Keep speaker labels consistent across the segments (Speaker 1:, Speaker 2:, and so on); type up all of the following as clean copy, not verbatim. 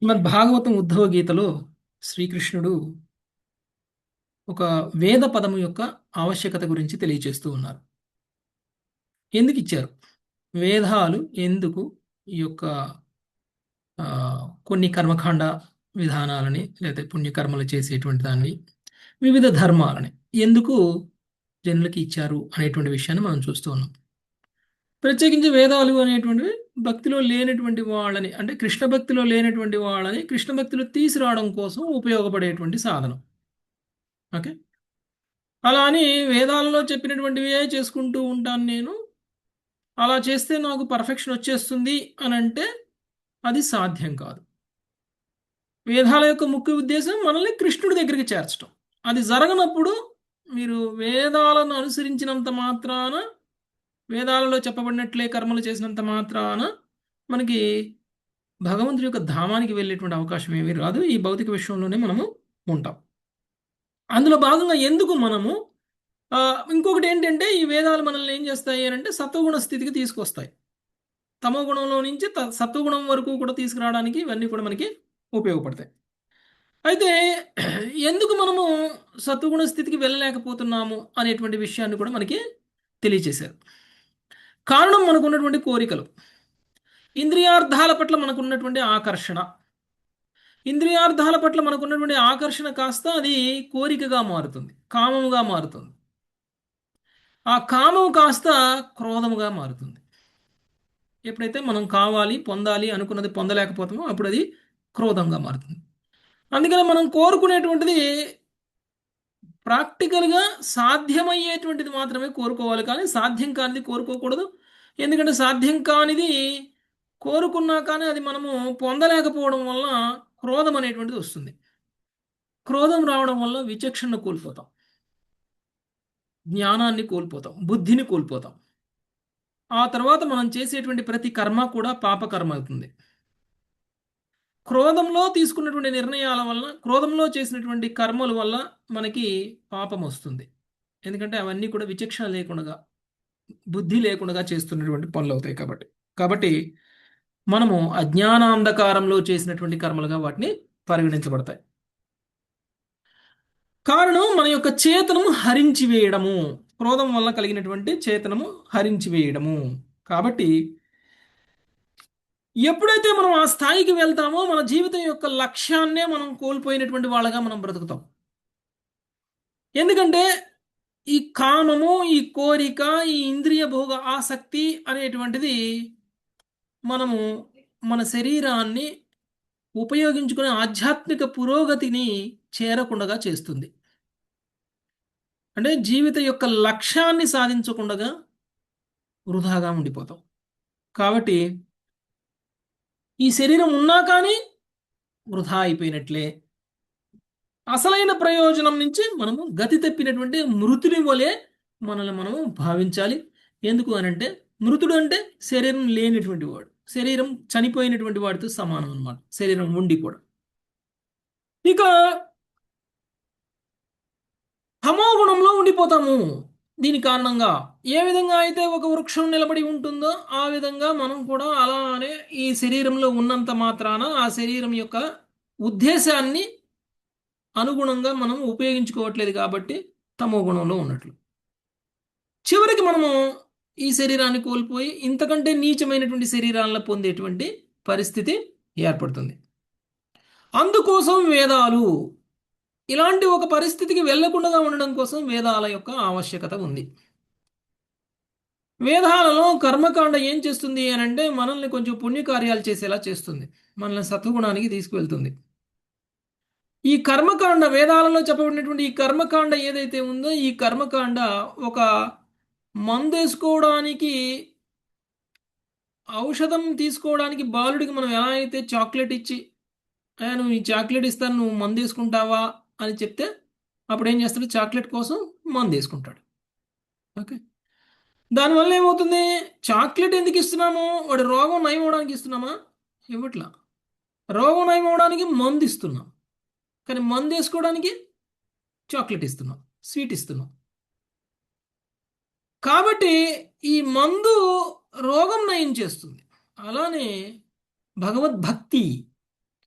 Speaker 1: శ్రీమద్ భాగవతం ఉద్ధవ గీతలో శ్రీకృష్ణుడు ఒక వేద పదము యొక్క ఆవశ్యకత గురించి తెలియచేస్తూ ఉన్నారు. ఎందుకు ఇచ్చారు? వేదాలు ఎందుకు ఈ యొక్క ఆ, కొన్ని కర్మకాండ విధానాలని లేదా పుణ్యకర్మలు చేసేటువంటి దాన్ని వివిధ ధర్మాలని ఎందుకు జనులకి ఇచ్చారు అనేటువంటి విషయాన్ని మనం చూస్తూ ఉన్నాం. ప్రత్యేకించి వేదాలు అనేటువంటివి భక్తిలో లేనటువంటి వాళ్ళని, అంటే కృష్ణ భక్తిలో లేనటువంటి వాళ్ళని కృష్ణ భక్తిలో తీసుకురావడం కోసం ఉపయోగపడేటువంటి సాధనం. ఓకే. అలా అని వేదాలలో చెప్పినటువంటివే చేసుకుంటూ ఉంటాను నేను, అలా చేస్తే నాకు పర్ఫెక్షన్ వచ్చేస్తుంది అని అంటే అది సాధ్యం కాదు. వేదాల యొక్క ముఖ్య ఉద్దేశం మనల్ని కృష్ణుడి దగ్గరికి చేర్చడం. అది జరగనప్పుడు మీరు వేదాలను అనుసరించినంత మాత్రాన, వేదాలలో చెప్పబడినట్లే కర్మలు చేసినంత మాత్రాన మనకి భగవంతుడి యొక్క ధామానికి వెళ్ళేటువంటి అవకాశం ఏమీ రాదు. ఈ భౌతిక విషయంలోనే మనము ఉంటాం. అందులో భాగంగా ఎందుకు మనము ఇంకొకటి ఏంటంటే, ఈ వేదాలు మనల్ని ఏం చేస్తాయి అని అంటే సత్వగుణ స్థితికి తీసుకొస్తాయి. తమో గుణంలో నుంచి సత్వగుణం వరకు కూడా తీసుకురావడానికి ఇవన్నీ కూడా మనకి ఉపయోగపడతాయి. అయితే ఎందుకు మనము సత్వగుణ స్థితికి వెళ్ళలేకపోతున్నాము అనేటువంటి విషయాన్ని కూడా మనకి తెలియచేశారు. కారణం మనకు ఉన్నటువంటి కోరికలు, ఇంద్రియార్థాల పట్ల మనకున్నటువంటి ఆకర్షణ. ఇంద్రియార్థాల పట్ల మనకున్నటువంటి ఆకర్షణ కాస్త అది కోరికగా మారుతుంది, కామముగా మారుతుంది. ఆ కామము కాస్త క్రోధముగా మారుతుంది. ఎప్పుడైతే మనం కావాలి, పొందాలి అనుకున్నది పొందలేకపోతామో అప్పుడు అది క్రోధంగా మారుతుంది. అందుకని మనం కోరుకునేటువంటిది ప్రాక్టికల్గా సాధ్యమయ్యేటువంటిది మాత్రమే కోరుకోవాలి, కానీ సాధ్యం కానిది కోరుకోకూడదు. ఎందుకంటే సాధ్యం కానిది కోరుకున్నా కానీ అది మనము పొందలేకపోవడం వల్ల క్రోధం అనేటువంటిది వస్తుంది. క్రోధం రావడం వల్ల విచక్షణ కోల్పోతాం, జ్ఞానాన్ని కోల్పోతాం, బుద్ధిని కోల్పోతాం. ఆ తర్వాత మనం చేసేటువంటి ప్రతి కర్మ కూడా పాపకర్మ అవుతుంది. క్రోధంలో తీసుకున్నటువంటి నిర్ణయాల వల్ల, క్రోధంలో చేసినటువంటి కర్మల వల్ల మనకి పాపం వస్తుంది. ఎందుకంటే అవన్నీ కూడా విచక్షణ లేకుండా, బుద్ధి లేకుండా చేస్తున్నటువంటి పనులు అవుతాయి కాబట్టి. కాబట్టి మనము అజ్ఞానాంధకారంలో చేసినటువంటి కర్మలుగా వాటిని పరిగణించబడతాయి. కారణం మన యొక్క చేతనము హరించి వేయడము, క్రోధం వల్ల కలిగినటువంటి చేతనము హరించి వేయడము. కాబట్టి ఎప్పుడైతే మనం ఆ స్థాయికి వెళ్తామో మన జీవితం యొక్క లక్ష్యాన్నే మనం కోల్పోయినటువంటి వాళ్ళగా మనం బ్రతుకుతాం. ఎందుకంటే ఈ కామము, ఈ కోరిక, ఈ ఇంద్రియ భోగ ఆసక్తి అనేటువంటిది మనము మన శరీరాన్ని ఉపయోగించుకునే ఆధ్యాత్మిక పురోగతిని చేరకుండా చేస్తుంది. అంటే జీవిత యొక్క లక్ష్యాన్ని సాధించకుండా వృధాగా ఉండిపోతాం. కాబట్టి ఈ శరీరం ఉన్నా కానీ వృధా అయిపోయినట్లే. అసలైన ప్రయోజనం నుంచి మనము గతి తప్పినటువంటి మృతుని వలె మనల్ని మనము భావించాలి. ఎందుకు అనంటే మృతుడు అంటే శరీరం లేనిటువంటి వాడు, శరీరం చనిపోయినటువంటి వాడితో సమానం అన్నమాట, శరీరం ఉండి కూడా. ఇక తమో గుణంలో ఉండిపోతాము. దీని కారణంగా ఏ విధంగా అయితే ఒక వృక్షం నిలబడి ఉంటుందో ఆ విధంగా మనం కూడా అలానే ఈ శరీరంలో ఉన్నంత మాత్రాన ఆ శరీరం యొక్క ఉద్దేశాన్ని అనుగుణంగా మనం ఉపయోగించుకోవట్లేదు కాబట్టి తమో గుణంలో ఉన్నట్లు. చివరికి మనము ఈ శరీరాన్ని కోల్పోయి ఇంతకంటే నీచమైనటువంటి శరీరాలను పొందేటువంటి పరిస్థితి ఏర్పడుతుంది. అందుకోసం వేదాలు, ఇలాంటి ఒక పరిస్థితికి వెళ్లకుండా ఉండడం కోసం వేదాల యొక్క ఆవశ్యకత ఉంది. వేదాలలో కర్మకాండ ఏం చేస్తుంది అని అంటే మనల్ని కొంచెం పుణ్యకార్యాలు చేసేలా చేస్తుంది, మనల్ని సత్వగుణానికి తీసుకువెళ్తుంది. ఈ కర్మకాండ, వేదాలలో చెప్పబడినటువంటి ఈ కర్మకాండ ఏదైతే ఉందో ఈ కర్మకాండ ఒక మందేసుకోవడానికి, ఔషధం తీసుకోవడానికి బాలుడికి మనం ఎలా అయితే చాక్లెట్ ఇచ్చి నువ్వు ఈ చాక్లెట్ ఇస్తాను నువ్వు మందు వేసుకుంటావా అని చెప్తే అప్పుడు ఏం చేస్తాడు, చాక్లెట్ కోసం మందు వేసుకుంటాడు. ఓకే. దానివల్ల ఏమవుతుంది, చాక్లెట్ ఎందుకు ఇస్తున్నాము, వాడి రోగం నయం అవడానికి ఇస్తున్నామా? ఇవ్వట్లా. రోగం నయం అవడానికి మందు ఇస్తున్నాం, కానీ మందు వేసుకోవడానికి చాక్లెట్ ఇస్తున్నాం, స్వీట్ ఇస్తున్నాం. కాబట్టి ఈ మందు రోగం నయం చేస్తుంది. అలానే భగవద్భక్తి,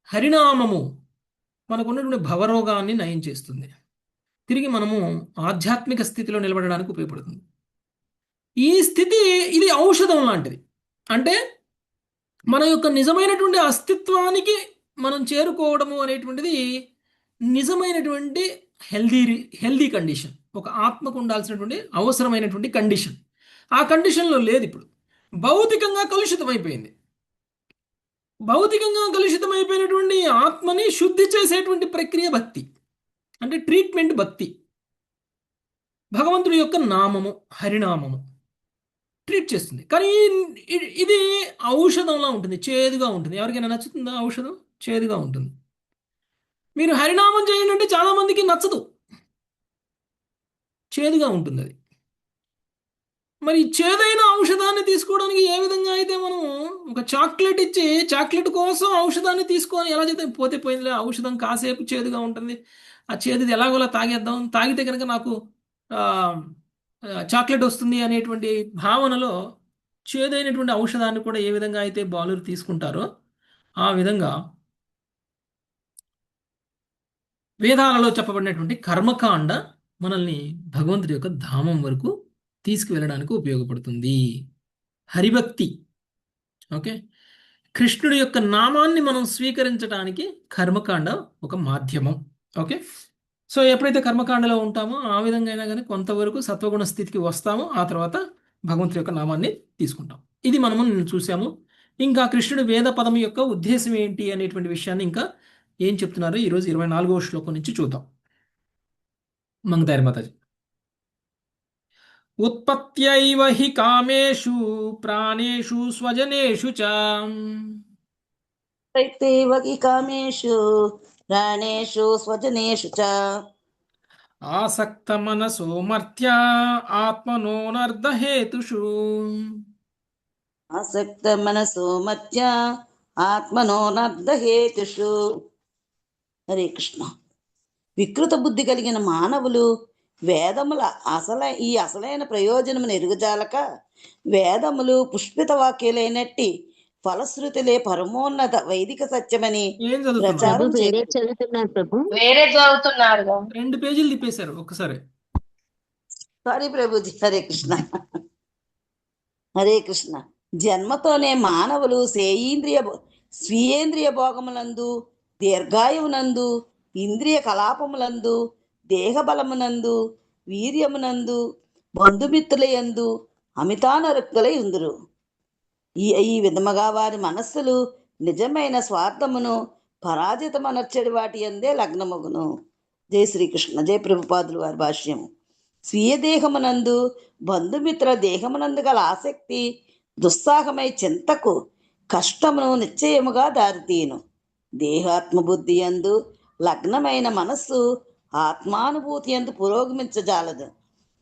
Speaker 1: హరినామము మనకున్నటువంటి భవరోగాన్ని నయం చేస్తుంది. తిరిగి మనము ఆధ్యాత్మిక స్థితిలో నిలబడడానికి ఉపయోగపడుతుంది. ఈ స్థితి ఇది ఔషధం లాంటిది. అంటే మన యొక్క నిజమైనటువంటి అస్తిత్వానికి మనం చేరుకోవడము అనేటువంటిది నిజమైనటువంటి హెల్దీ హెల్దీ కండిషన్. ఒక ఆత్మకు ఉండాల్సినటువంటి అవసరమైనటువంటి కండిషన్. ఆ కండిషన్లో లేదు ఇప్పుడు. భౌతికంగా కలుషితమైపోయింది. భౌతికంగా కలుషితమైపోయినటువంటి ఆత్మని శుద్ధి చేసేటువంటి ప్రక్రియ భక్తి, అంటే ట్రీట్మెంట్ భక్తి. భగవంతుడి యొక్క నామము, హరినామము ట్రీట్ చేస్తుంది. కానీ ఇది ఔషధంలా ఉంటుంది, చేదుగా ఉంటుంది. ఎవరికైనా నచ్చుతుందా ఔషధం? చేదుగా ఉంటుంది. మీరు హరినామం చేయండి అంటే చాలా మందికి నచ్చదు, చేదుగా ఉంటుంది అది. మరి చేదైన ఔషధాన్ని తీసుకోవడానికి ఏ విధంగా అయితే మనం ఒక చాక్లెట్ ఇచ్చి చాక్లెట్ కోసం ఔషధాన్ని తీసుకొని ఎలా చేస్తే పోతే పోయిందిలే, ఔషధం కాసేపు చేదుగా ఉంటుంది, ఆ చేదుది ఎలాగోలా తాగేద్దాం, తాగితే కనుక నాకు ఆ, చాక్లెట్ వస్తుంది అనేటువంటి భావనలో చేదైనటువంటి ఔషధాన్ని కూడా ఏ విధంగా అయితే బాలురు తీసుకుంటారో ఆ విధంగా వేదాలలో చెప్పబడినటువంటి కర్మకాండ మనల్ని భగవంతుడి యొక్క ధామం వరకు తీసుకువెళ్ళడానికి ఉపయోగపడుతుంది. హరిభక్తి, ఓకే, కృష్ణుడి యొక్క నామాన్ని మనం స్వీకరించడానికి కర్మకాండ ఒక మాధ్యమం. ఓకే, సో ఎప్పుడైతే కర్మకాండలో ఉంటామో ఆ విధంగా అయినా కానీ కొంతవరకు సత్వగుణ స్థితికి వస్తామో ఆ తర్వాత భగవంతుడి యొక్క నామాన్ని తీసుకుంటాం. ఇది మనము నిన్న చూసాము. ఇంకా కృష్ణుడి వేద పదం యొక్క ఉద్దేశం ఏంటి అనేటువంటి విషయాన్ని ఇంకా ఏం చెప్తున్నారో ఈరోజు 24వ శ్లోకం నుంచి చూద్దాం. మంగతారి మాతాజీ. ఉత్పత్త్యైవ హి కామేషు ప్రాణేషు స్వజనేషు చ
Speaker 2: తైవ హి కామేషు ప్రాణేషు స్వజనేషు చ
Speaker 1: ఆసక్త మనసో మర్త్య ఆత్మనోనర్ధహేతుషు.
Speaker 2: ఆసక్త మనసో మత్య ఆత్మనోనర్ధహేతుషు. హరే కృష్ణ. వికృత బుద్ధి కలిగిన మానవులు వేదముల అసలైన ప్రయోజనమును ఎరుగుజాలక వేదములు పుష్పిత వాక్యులైనట్టి ఫలశ్రుతులే పరమోన్నత వైదిక సత్యమని
Speaker 1: ఏం చదువుతున్నారు?
Speaker 2: ప్రచారం
Speaker 3: వేరే చదువుతున్నారు ప్రభు.
Speaker 4: వేరే చదువుతున్నారు
Speaker 1: 2 పేజీలు తిప్పేశారు ఒక్కసారి.
Speaker 2: సారీ ప్రభుజీ. హరే కృష్ణ. హరే కృష్ణ. జన్మతోనే మానవులు స్వీయేంద్రియ భోగములందు, దీర్ఘాయువునందు, ఇంద్రియ కలాపములందు, దేహబలమునందు, వీర్యమునందు, బంధుమిత్రులయందు అమితానరుక్తులై ఉందురు. ఈ విధముగా వారి మనస్సులు నిజమైన స్వార్థమును పరాజితమనర్చడి వాటి అందే లగ్నమగును. జై శ్రీకృష్ణ. జై ప్రభుపాదులు వారి భాష్యము. స్వీయ దేహమునందు, బంధుమిత్ర దేహమునందు గల ఆసక్తి దుస్సాహమై చింతకు, కష్టమును నిశ్చయముగా దారితీయును. దేహాత్మబుద్ధి యందు లగ్నమైన మనస్సు ఆత్మానుభూతి యందు పురోగమించజాలదు.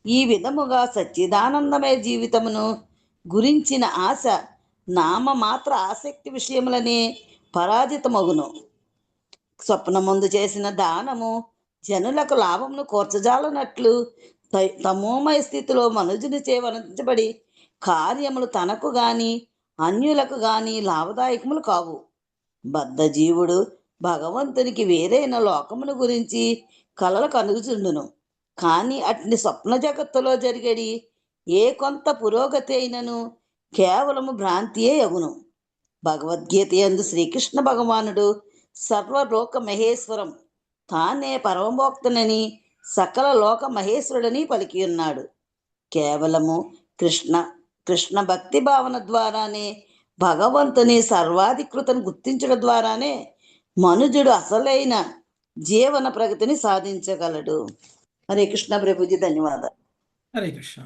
Speaker 2: ఈ విధముగా సచ్చిదానందమయ జీవితమును గురించిన ఆశ నామమాత్ర ఆసక్తి విషయములనే పరాజితమగును. స్వప్నమందు చేసిన దానము జనులకు లాభమును కోర్చజాలనట్లు తమోమయ స్థితిలో మనుజుని చేవరించబడి కార్యములు తనకు గాని అన్యులకు గాని లాభదాయకములు కావు. బద్ధజీవుడు భగవంతునికి వేరైన లోకమును గురించి కలలు కనుగుచుండును. కానీ అట్ని స్వప్న జగత్తులో జరిగేది ఏ కొంత పురోగతి అయినను కేవలము భ్రాంతియే అగును. భగవద్గీత యందు శ్రీకృష్ణ భగవానుడు సర్వలోక మహేశ్వరం తానే పరమభోక్తనని సకల లోక మహేశ్వరుడని పలికి ఉన్నాడు. కేవలము కృష్ణ భక్తి భావన ద్వారానే, భగవంతుని సర్వాధికృతను గుర్తించడం ద్వారానే మనుజుడు అసలైన జీవన ప్రగతిని సాధించగలడు. హరే కృష్ణ ప్రభుజీ. ధన్యవాదాలు.
Speaker 1: హరే కృష్ణ.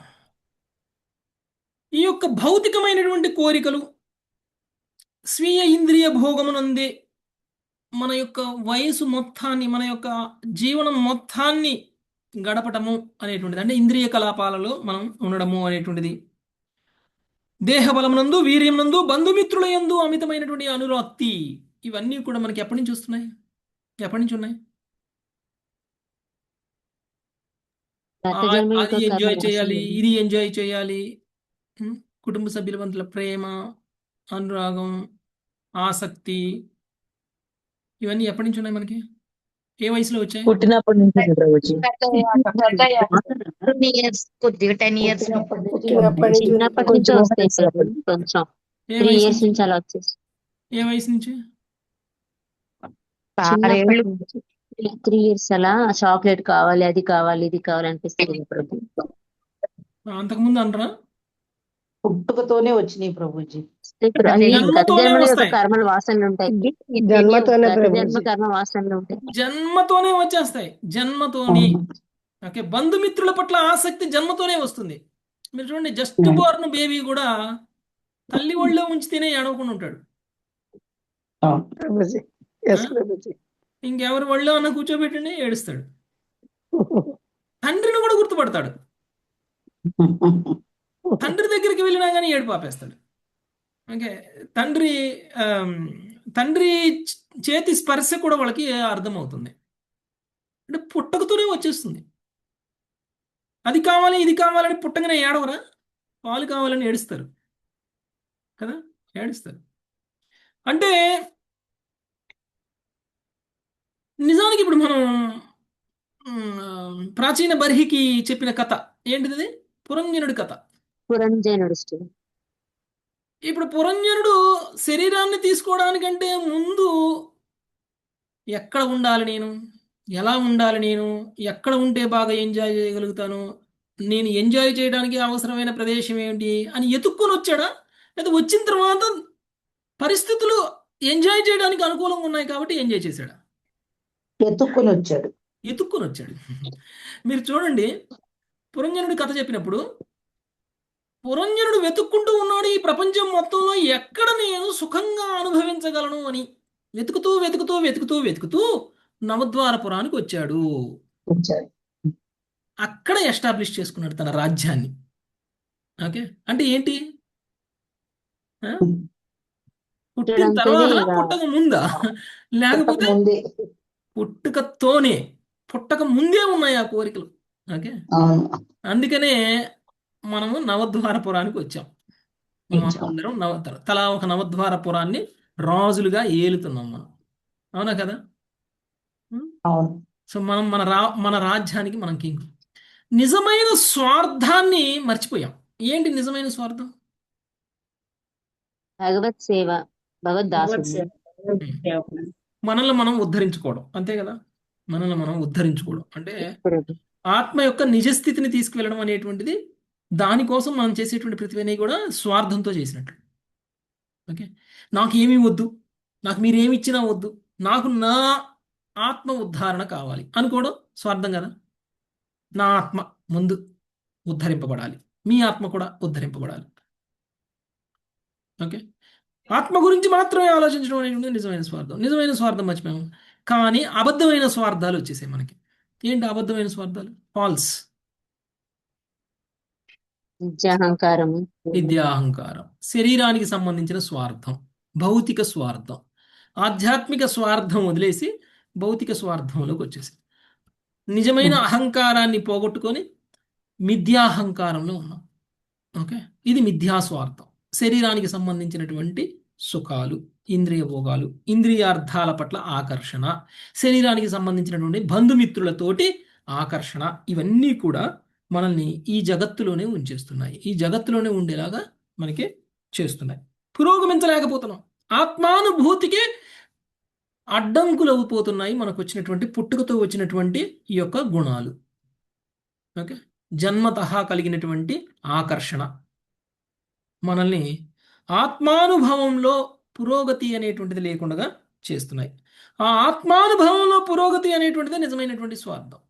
Speaker 1: ఈ యొక్క భౌతికమైనటువంటి కోరికలు, స్వీయ ఇంద్రియ భోగమునందే మన యొక్క వయసు మొత్తాన్ని, మన యొక్క జీవనం మొత్తాన్ని గడపటము అనేటువంటిది, అంటే ఇంద్రియ కలాపాలలో మనం ఉండడము అనేటువంటిది, దేహబలమునందు, వీర్యమునందు, బంధుమిత్రుల యందు అమితమైనటువంటి అనురక్తి, ఇవన్నీ కూడా మనకి ఎప్పటి నుంచి వస్తున్నాయి? ఎప్పటి నుంచి ఉన్నాయి? అది ఎంజాయ్ చేయాలి, ఇది ఎంజాయ్ చేయాలి, కుటుంబ సభ్యుల మధ్య ప్రేమ, అనురాగం, ఆసక్తి, ఇవన్నీ ఎప్పటి నుంచి ఉన్నాయి మనకి? ఏ వయసులో వచ్చాయి?
Speaker 3: పుట్టినప్పటి నుంచి ప్రభుజీ.
Speaker 4: కొద్దిగా 10 ఇయర్స్
Speaker 5: పుట్టినప్పటి నుంచి
Speaker 4: చిన్నప్పటి నుంచి
Speaker 3: కొంచెం
Speaker 4: వస్తాయి సార్ కొంచెం
Speaker 1: ఏ
Speaker 4: 3
Speaker 1: వయసు
Speaker 4: ఇయర్స్
Speaker 1: నుంచి?
Speaker 4: నుంచి అలా వచ్చేసి
Speaker 1: ఏ వయసు నుంచి?
Speaker 4: చిన్నప్పటి నుంచి 3 ఇయర్స్ అలా చాక్లెట్ కావాలి, అది కావాలి, ఇది కావాలి అనిపిస్తుంది ప్రభు.
Speaker 1: అంతకుముందు అనరా?
Speaker 5: పుట్టుకతోనే వచ్చినాయి ప్రభుజీ.
Speaker 4: అది గత
Speaker 1: జన్మతోనే
Speaker 4: జన్మల యొక్క
Speaker 1: వస్తాయి.
Speaker 4: కర్మల వాసనలు ఉంటాయి.
Speaker 5: జన్మతోనే
Speaker 4: గత జన్మ
Speaker 5: ప్రభుజీ.
Speaker 4: కర్మ వాసనలు ఉంటాయి.
Speaker 1: జన్మతోనే వచ్చేస్తాయి. జన్మతోని. ఓకే, బంధుమిత్రుల పట్ల ఆసక్తి జన్మతోనే వస్తుంది. మీరు చూడండి, జస్ట్ బోర్న్ బేబీ కూడా తల్లి ఒళ్ళో ఉంచితేనే ఏడవకుండా ఉంటాడు.
Speaker 5: ప్రభుజీ. ఎస్ ప్రభుజీ.
Speaker 1: ఇంకెవరి ఒళ్ళో అన్న కూర్చోబెట్టండి ఏడుస్తాడు. తండ్రిని కూడా గుర్తుపడతాడు. తండ్రి దగ్గరికి వెళ్ళినా కానీ ఏడుపు ఆపేస్తాడు. ఓకే, తండ్రి చేతి స్పర్శ కూడా వాళ్ళకి అర్థమవుతుంది. అంటే పుట్టకతోనే వచ్చేస్తుంది. అది కావాలి, ఇది కావాలని పుట్టగానే ఏడవరా? పాలు కావాలని ఏడుస్తారు కదా, ఏడుస్తారు. అంటే నిజానికి ఇప్పుడు మనం ప్రాచీన బర్హికి చెప్పిన కథ ఏంటిది? పురంజనుడి కథ.
Speaker 4: పురంజనుడు
Speaker 1: ఇప్పుడు పురంజనుడు శరీరాన్ని తీసుకోవడానికంటే ముందు ఎక్కడ ఉండాలి నేను, ఎలా ఉండాలి నేను, ఎక్కడ ఉంటే బాగా ఎంజాయ్ చేయగలుగుతాను, నేను ఎంజాయ్ చేయడానికి అవసరమైన ప్రదేశం ఏంటి అని ఎతుక్కొని వచ్చాడా? లేదా వచ్చిన తర్వాత పరిస్థితులు ఎంజాయ్ చేయడానికి అనుకూలంగా ఉన్నాయి కాబట్టి ఎంజాయ్ చేశాడా?
Speaker 5: ఎత్తుక్కొని వచ్చాడు.
Speaker 1: ఎతుక్కొని వచ్చాడు. మీరు చూడండి, పురంజనుడి కథ చెప్పినప్పుడు పురంజనుడు వెతుక్కుంటూ ఉన్నాడు ఈ ప్రపంచం మొత్తంలో ఎక్కడ నేను సుఖంగా అనుభవించగలను అని. వెతుకుతూ వెతుకుతూ వెతుకుతూ వెతుకుతూ నవద్వారపురానికి వచ్చాడు. అక్కడ ఎస్టాబ్లిష్ చేసుకున్నాడు తన రాజ్యాన్ని. ఓకే, అంటే ఏంటి? పుట్టిన తర్వాత పుట్టక ముందా, లేకపోతే పుట్టక ముందే ఉన్నాయి ఆ కోరికలు. ఓకే, అందుకనే మనము నవద్వారపురానికి వచ్చాం. మనం అందరం తలా ఒక నవద్వారపురాన్ని రాజులుగా ఏలుతున్నాం మనం. అవునా కదా? సో మనం మన రాజ్యానికి మనం కింగ్. నిజమైన స్వార్థాన్ని మర్చిపోయాం. ఏంటి నిజమైన స్వార్థం?
Speaker 4: భగవత్ సేవ, భగవద్దాసు.
Speaker 1: మనల్ని మనం ఉద్ధరించుకోవడం, అంతే కదా? మనల్ని మనం ఉద్ధరించుకోవడం అంటే ఆత్మ యొక్క నిజస్థితిని తీసుకువెళ్ళడం అనేటువంటిది. దానికోసం మనం చేసేటువంటి ప్రతి పని కూడా స్వార్థంతో చేసినట్లు. ఓకే, నాకేమీ వద్దు, నాకు మీరేమి ఇచ్చినా వద్దు, నాకు నా ఆత్మ ఉద్ధరణ కావాలి అనుకోవడం స్వార్థం కదా. నా ఆత్మ ముందు ఉద్ధరింపబడాలి, మీ ఆత్మ కూడా ఉద్ధరింపబడాలి. ఓకే, ఆత్మ గురించి మాత్రమే ఆలోచించడం అనేటువంటి నిజమైన స్వార్థం. నిజమైన స్వార్థం మర్చిపోయాము. కానీ అబద్ధమైన స్వార్థాలు వచ్చేసాయి మనకి. ఏంటి అబద్ధమైన స్వార్థాలు? ఫాల్స్. విద్యాహంకారం, శరీరానికి సంబంధించిన స్వార్థం, భౌతిక స్వార్థం. ఆధ్యాత్మిక స్వార్థం వదిలేసి భౌతిక స్వార్థంలోకి వచ్చేసి నిజమైన అహంకారాన్ని పోగొట్టుకొని మిథ్యాహంకారంలో ఉన్నాం. ఓకే, ఇది మిథ్యా స్వార్థం. శరీరానికి సంబంధించినటువంటి సుఖాలు, ఇంద్రియ భోగాలు, ఇంద్రియార్థాల పట్ల ఆకర్షణ, శరీరానికి సంబంధించినటువంటి బంధుమిత్రులతోటి ఆకర్షణ, ఇవన్నీ కూడా మనల్ని ఈ జగత్తులోనే ఉంచేస్తున్నాయి. ఈ జగత్తులోనే ఉండేలాగా మనకి చేస్తున్నాయి. పురోగమించలేకపోతున్నాం. ఆత్మానుభూతికి అడ్డంకులు అయిపోతున్నాయి మనకు వచ్చినటువంటి పుట్టుకతో వచ్చినటువంటి ఈ యొక్క గుణాలు. ఓకే, జన్మతః కలిగినటువంటి ఆకర్షణ మనల్ని ఆత్మానుభవంలో పురోగతి అనేటువంటిది లేకుండా చేస్తున్నాయి. ఆ ఆత్మానుభవంలో పురోగతి అనేటువంటిది నిజమైనటువంటి స్వార్థం.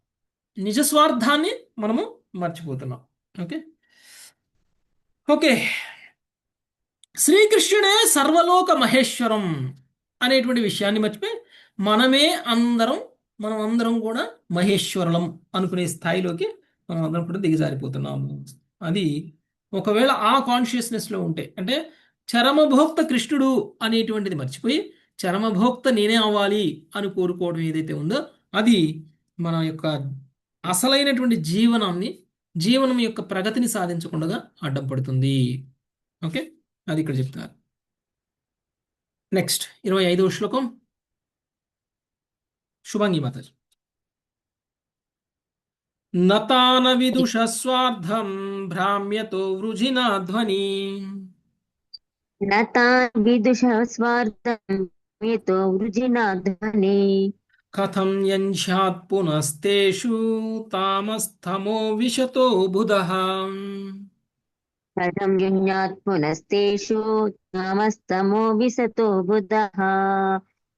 Speaker 1: నిజ స్వార్థాన్ని మనము మర్చిపోతున్నాం. ఓకే ఓకే శ్రీకృష్ణుడే సర్వలోక మహేశ్వరం అనేటువంటి విషయాన్ని మర్చిపోయి మనం అందరం కూడా మహేశ్వరులం అనుకునే స్థాయిలోకి మనం అందరం కూడా దిగజారిపోతున్నాము. అది ఒకవేళ ఆ కాన్షియస్నెస్లో ఉంటే, అంటే చరమభోక్త కృష్ణుడు అనేటువంటిది మర్చిపోయి చరమభోక్త నేనే అవ్వాలి అని కోరుకోవడం ఏదైతే ఉందో అది మన యొక్క అసలైనటువంటి జీవనం యొక్క ప్రగతిని సాధించకుండా అడ్డం పడుతుంది. ఓకే, అది ఇక్కడ చెప్తున్నారు. నెక్స్ట్ 25వ శ్లోకం. శుభంగి మాతాజీ. నతాన విదుష స్వార్థం భ్రామ్యతో వృజినా ధ్వని
Speaker 4: నతా విదుష స్వార్థం మేతో వృజినా ధ్వని
Speaker 1: కథం యంధ్యాత్ పునస్తేషు తామస్తమో విశతో బుధః.
Speaker 4: కథం యుజ్ఞాత్ పునస్తేషు నామస్తమో విసతో బుధః.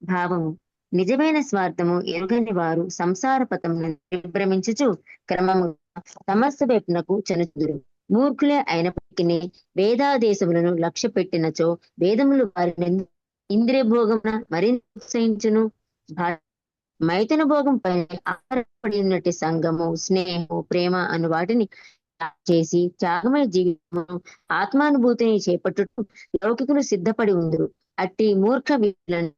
Speaker 4: భావము: నిజమైన స్వార్థము ఎరుగని వారు సంసార పథమును విభ్రమించుచు క్రమముగా తమస్సు వైపునకు చనుచుదురు. మూర్ఖులే అయినప్పటికీ వేదాదేశములను లక్ష్య పెట్టినచో వేదములు వారిని ఇంద్రియ భోగమున మరింత ప్రోత్సహించును. మైథున భోగం పైన ఆధారపడి ఉన్నట్టు సంగము, స్నేహము, ప్రేమ అను వాటిని చేసి త్యాగమయ జీవితము ఆత్మానుభూతిని చేపట్టుటకు లౌకికులు సిద్ధపడి ఉందరు. అట్టి మూర్ఖ వీరులను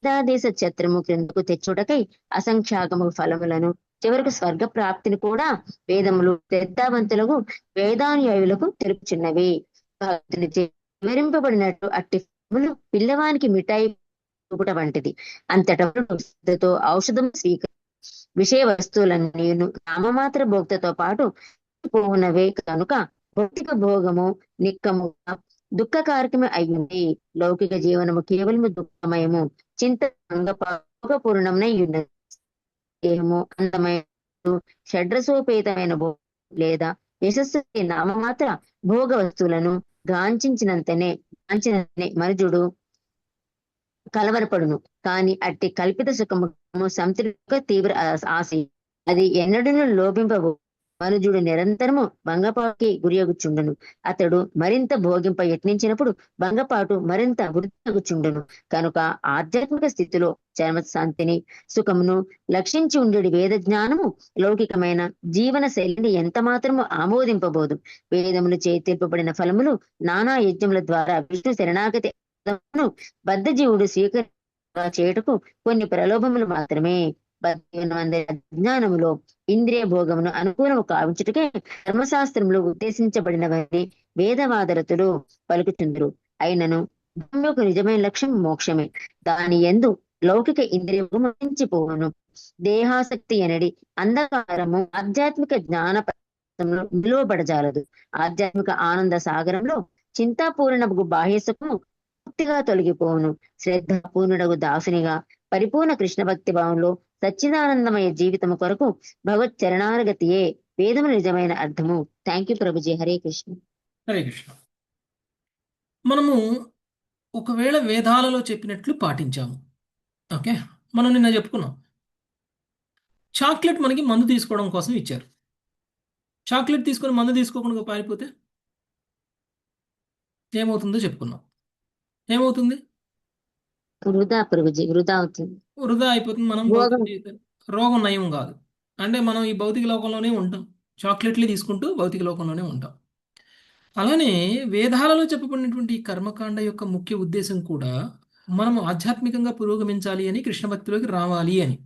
Speaker 4: వేదాదేశ ఛత్రము క్రిందకు తెచ్చుటకై అసంఖ్యాకము ఫలములను చివరకు స్వర్గ ప్రాప్తిని కూడా వేదములు శ్రద్ధావంతులకు వేదానుయాయులకు తెలుపుచున్నవి. భక్తుని వివరింపబడినట్టు అట్టి ఫలములు పిల్లవానికి మిఠాయి చూపుట వంటిది. అంతటా శ్రద్ధతో ఔషధం విషయ వస్తువులన్నీ నామమాత్ర భోక్తతో పాటు పోవునవే కనుక భౌతిక భోగము నిక్కముగా దుఃఖకారకమే అయ్యుంది. లౌకిక జీవనము కేవలము దుఃఖమయము, చింత పూర్ణంనై ఉన్నది. దేహము అందమైన షడ్రసోపేతమైన లేదా యశస్సు నామమాత్ర భోగ వస్తువులను గాంచినంతనే మనుజుడు కలవరపడును. కాని అట్టి కల్పిత సుఖము సంతృప్తి తీవ్ర ఆశ, అది ఎన్నడూ లోభింపబో. మనుజుడు నిరంతరము భంగపాటుకి గురియగుచుండును. అతడు మరింత భోగింప యత్నించినప్పుడు భంగపాటు మరింత వృద్ధిగుచుండును. కనుక ఆధ్యాత్మిక స్థితిలో చర్మశాంతిని సుఖమును లక్షించి ఉండేది వేద జ్ఞానము లౌకికమైన జీవన శైలిని ఎంత మాత్రము ఆమోదింపబోదు. వేదములు చేతిల్పబడిన ఫలములు నానా యజ్ఞముల ద్వారా విష్ణు శరణాగతి బద్ధ జీవుడు స్వీకరించ చేయుటకు కొన్ని ప్రలోభములు మాత్రమే. అజ్ఞానములో ఇంద్రియ భోగమును అనుకూలము కావించుటకే ధర్మశాస్త్రములు ఉద్దేశించబడినవని వేదవాదరతులు పలుకుచుందురు. అయినను ధర్మం యొక్క నిజమైన లక్ష్యం మోక్షమే. దాని యందు లౌకిక ఇంద్రియము మరించిపోవును. దేహాసక్తి అనడి అంధకారము ఆధ్యాత్మిక జ్ఞాన నిలువబడజాలదు. ఆధ్యాత్మిక ఆనంద సాగరంలో చింతాపూర్ణకు బాహ్య సుఖము పూర్తిగా తొలగిపోవును. శ్రద్ధాపూర్ణుడగు దాసునిగా పరిపూర్ణ కృష్ణ భక్తి భావంలో సచ్చిదానందమయ జీవితము కొరకు భగవత్ చరణారగతియే వేదము నిజమైన అర్థము. Thank you Prabhuji. హరే కృష్ణ.
Speaker 1: హరే కృష్ణ. మనము ఒకవేళ వేదాలలో చెప్పినట్లు పాటించాము, ఓకే, మనం నిన్న చెప్పుకున్నాం చాక్లెట్ మనకి మందు తీసుకోవడం కోసం ఇచ్చారు. చాక్లెట్ తీసుకొని మందు తీసుకోకుండా పారిపోతే ఏమవుతుందో చెప్పుకున్నాం. ఏమవుతుంది?
Speaker 4: వృధా ప్రభుజీ, వృధా అవుతుంది,
Speaker 1: వృధా అయిపోతుంది. మనం రోగం నయం కాదు. అంటే మనం ఈ భౌతిక లోకంలోనే ఉంటాం, చాక్లెట్లే తీసుకుంటూ భౌతిక లోకంలోనే ఉంటాం. అలానే వేదాలలో చెప్పబడినటువంటి కర్మకాండ యొక్క ముఖ్య ఉద్దేశం కూడా మనము ఆధ్యాత్మికంగా పురోగమించాలి అని, కృష్ణ భక్తిలోకి రావాలి అని.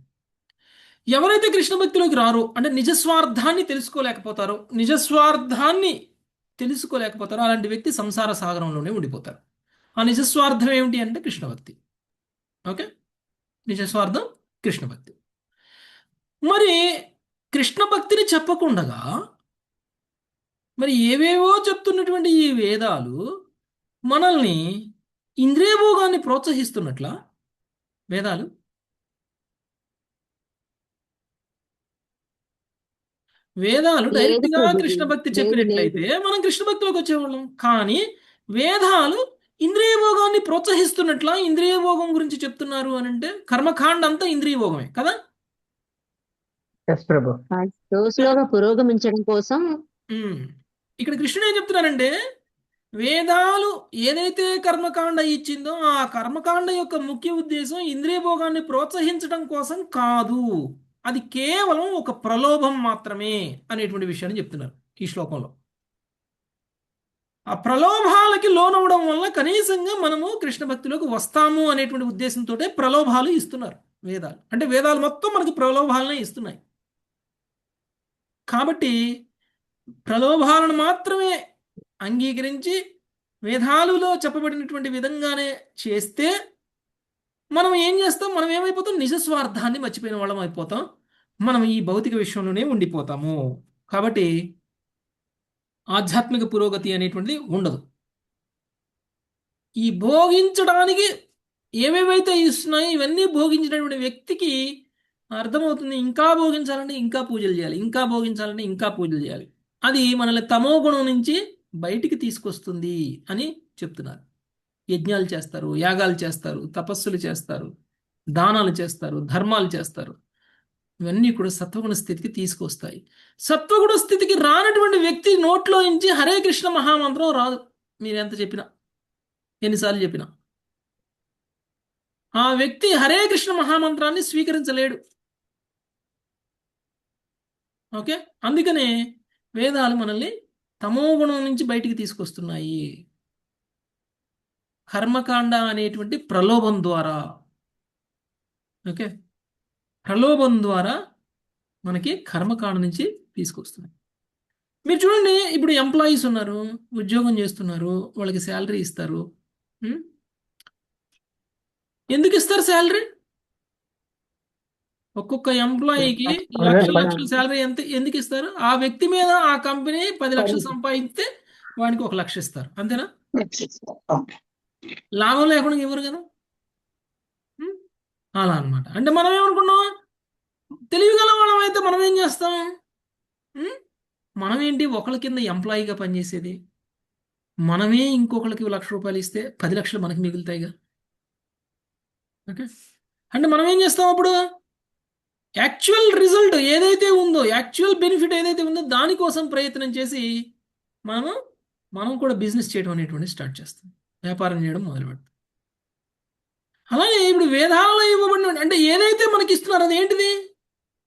Speaker 1: ఎవరైతే కృష్ణ భక్తిలోకి రారో, అంటే నిజస్వార్థాన్ని తెలుసుకోలేకపోతారో అలాంటి వ్యక్తి సంసార సాగరంలోనే ఉండిపోతారు. ఆ నిజస్వార్థం ఏమిటి అంటే కృష్ణ భక్తి. ఓకే, నిజస్వార్థం కృష్ణ భక్తి. మరి కృష్ణ భక్తిని చెప్పకుండగా మరి ఏవేవో చెప్తున్నటువంటి ఈ వేదాలు మనల్ని ఇంద్రియభోగాన్ని ప్రోత్సహిస్తున్నట్లా? వేదాలు డైరెక్ట్ గా కృష్ణ భక్తి చెప్పినట్లయితే మనం కృష్ణ భక్తిలోకి వచ్చేవాళ్ళం. కానీ వేదాలు ఇంద్రియ భోగాన్ని ప్రోత్సహిస్తున్నట్లా? ఇంద్రియ భోగం గురించి చెప్తున్నారు అని అంటే కర్మకాండ అంతా ఇంద్రియ భోగమే కదా.
Speaker 4: స్లోగా పురోగమించడం కోసం
Speaker 1: ఇక్కడ కృష్ణుడు ఏం చెప్తున్నారంటే, వేదాలు ఏదైతే కర్మకాండ ఇచ్చిందో ఆ కర్మకాండ యొక్క ముఖ్య ఉద్దేశం ఇంద్రియ భోగాన్ని ప్రోత్సహించడం కోసం కాదు, అది కేవలం ఒక ప్రలోభం మాత్రమే అనేటువంటి విషయాన్ని చెప్తున్నారు ఈ శ్లోకంలో. ఆ ప్రలోభాలకి లోనవడం వల్ల కనీసంగా మనము కృష్ణ భక్తిలోకి వస్తాము అనేటువంటి ఉద్దేశంతో ప్రలోభాలు ఇస్తున్నారు వేదాలు. అంటే వేదాలు మొత్తం మనకి ప్రలోభాలనే ఇస్తున్నాయి. కాబట్టి ప్రలోభాలను మాత్రమే అంగీకరించి వేదాలలో చెప్పబడినటువంటి విధంగానే చేస్తే మనం ఏం చేస్తాం? మనం ఏమైపోతాం? నిజ స్వార్థాన్ని మర్చిపోయిన వాళ్ళం అయిపోతాం. మనం ఈ భౌతిక విషయంలోనే ఉండిపోతాము. కాబట్టి ఆధ్యాత్మిక పురోగతి అనేటువంటిది ఉండదు. ఈ భోగించడానికి ఏవేవైతే ఇస్తున్నాయో ఇవన్నీ భోగించినటువంటి వ్యక్తికి అర్థమవుతుంది, ఇంకా భోగించాలంటే ఇంకా పూజలు చేయాలి, ఇంకా భోగించాలంటే ఇంకా పూజలు చేయాలి. అది మనల్ని తమో గుణం నుంచి బయటికి తీసుకొస్తుంది అని చెప్తున్నారు. యజ్ఞాలు చేస్తారు, యాగాలు చేస్తారు, తపస్సులు చేస్తారు, దానాలు చేస్తారు, ధర్మాలు చేస్తారు. ఇవన్నీ కూడా సత్వగుణ స్థితికి తీసుకొస్తాయి. సత్వగుణ స్థితికి రానటువంటి వ్యక్తి నోట్లో నుంచి హరే కృష్ణ మహామంత్రం రాదు. మీరు ఎంత చెప్పినా, ఎన్నిసార్లు చెప్పినా ఆ వ్యక్తి హరే కృష్ణ మహామంత్రాన్ని స్వీకరించలేడు. ఓకే, అందుకనే వేదాలు మనల్ని తమో గుణం నుంచి బయటికి తీసుకొస్తున్నాయి. కర్మకాండ అనేటువంటి ప్రలోభం ద్వారా, ఓకే, ప్రలోభం ద్వారా మనకి కర్మకాండ నుంచి తీసుకొస్తున్నాయి. మీరు చూడండి, ఇప్పుడు ఎంప్లాయీస్ ఉన్నారు, ఉద్యోగం చేస్తున్నారు, వాళ్ళకి శాలరీ ఇస్తారు. ఉం? ఎందుకు ఇస్తారు శాలరీ? ఒక్కొక్క ఎంప్లాయీకి లక్షల లక్షల శాలరీ ఎందుకు ఇస్తారు? ఆ వ్యక్తి మీద ఆ కంపెనీ 10 లక్షలు సంపాదిస్తే వాడికి 1 లక్ష ఇస్తారు, అంతేనా? లాభం లేకుండా ఇవ్వరు కదా. ఉం? అలా అన్నమాట. అంటే మనం ఏమనుకున్నాం? తెలివిగల వాళ్ళం అయితే మనం ఏం చేస్తాం? ఉం? మనం ఏంటి ఒకళ్ళ కింద ఎంప్లాయీగా పనిచేసేది? మనమే ఇంకొకళ్ళకి 1 లక్ష రూపాయలు ఇస్తే 10 లక్షలు మనకి మిగులుతాయిగా. ఓకే, అంటే మనం ఏం చేస్తాం అప్పుడు? యాక్చువల్ రిజల్ట్ ఏదైతే ఉందో, యాక్చువల్ బెనిఫిట్ ఏదైతే ఉందో దానికోసం ప్రయత్నం చేసి మనము మనం కూడా బిజినెస్ చేయడం అనేటువంటి స్టార్ట్ చేస్తాం, వ్యాపారం చేయడం మొదలు పెడతాం. అలాగే ఇప్పుడు వేదాలలో ఇవ్వబడిన అంటే ఏదైతే మనకి ఇస్తున్నారో అది ఏంటిది?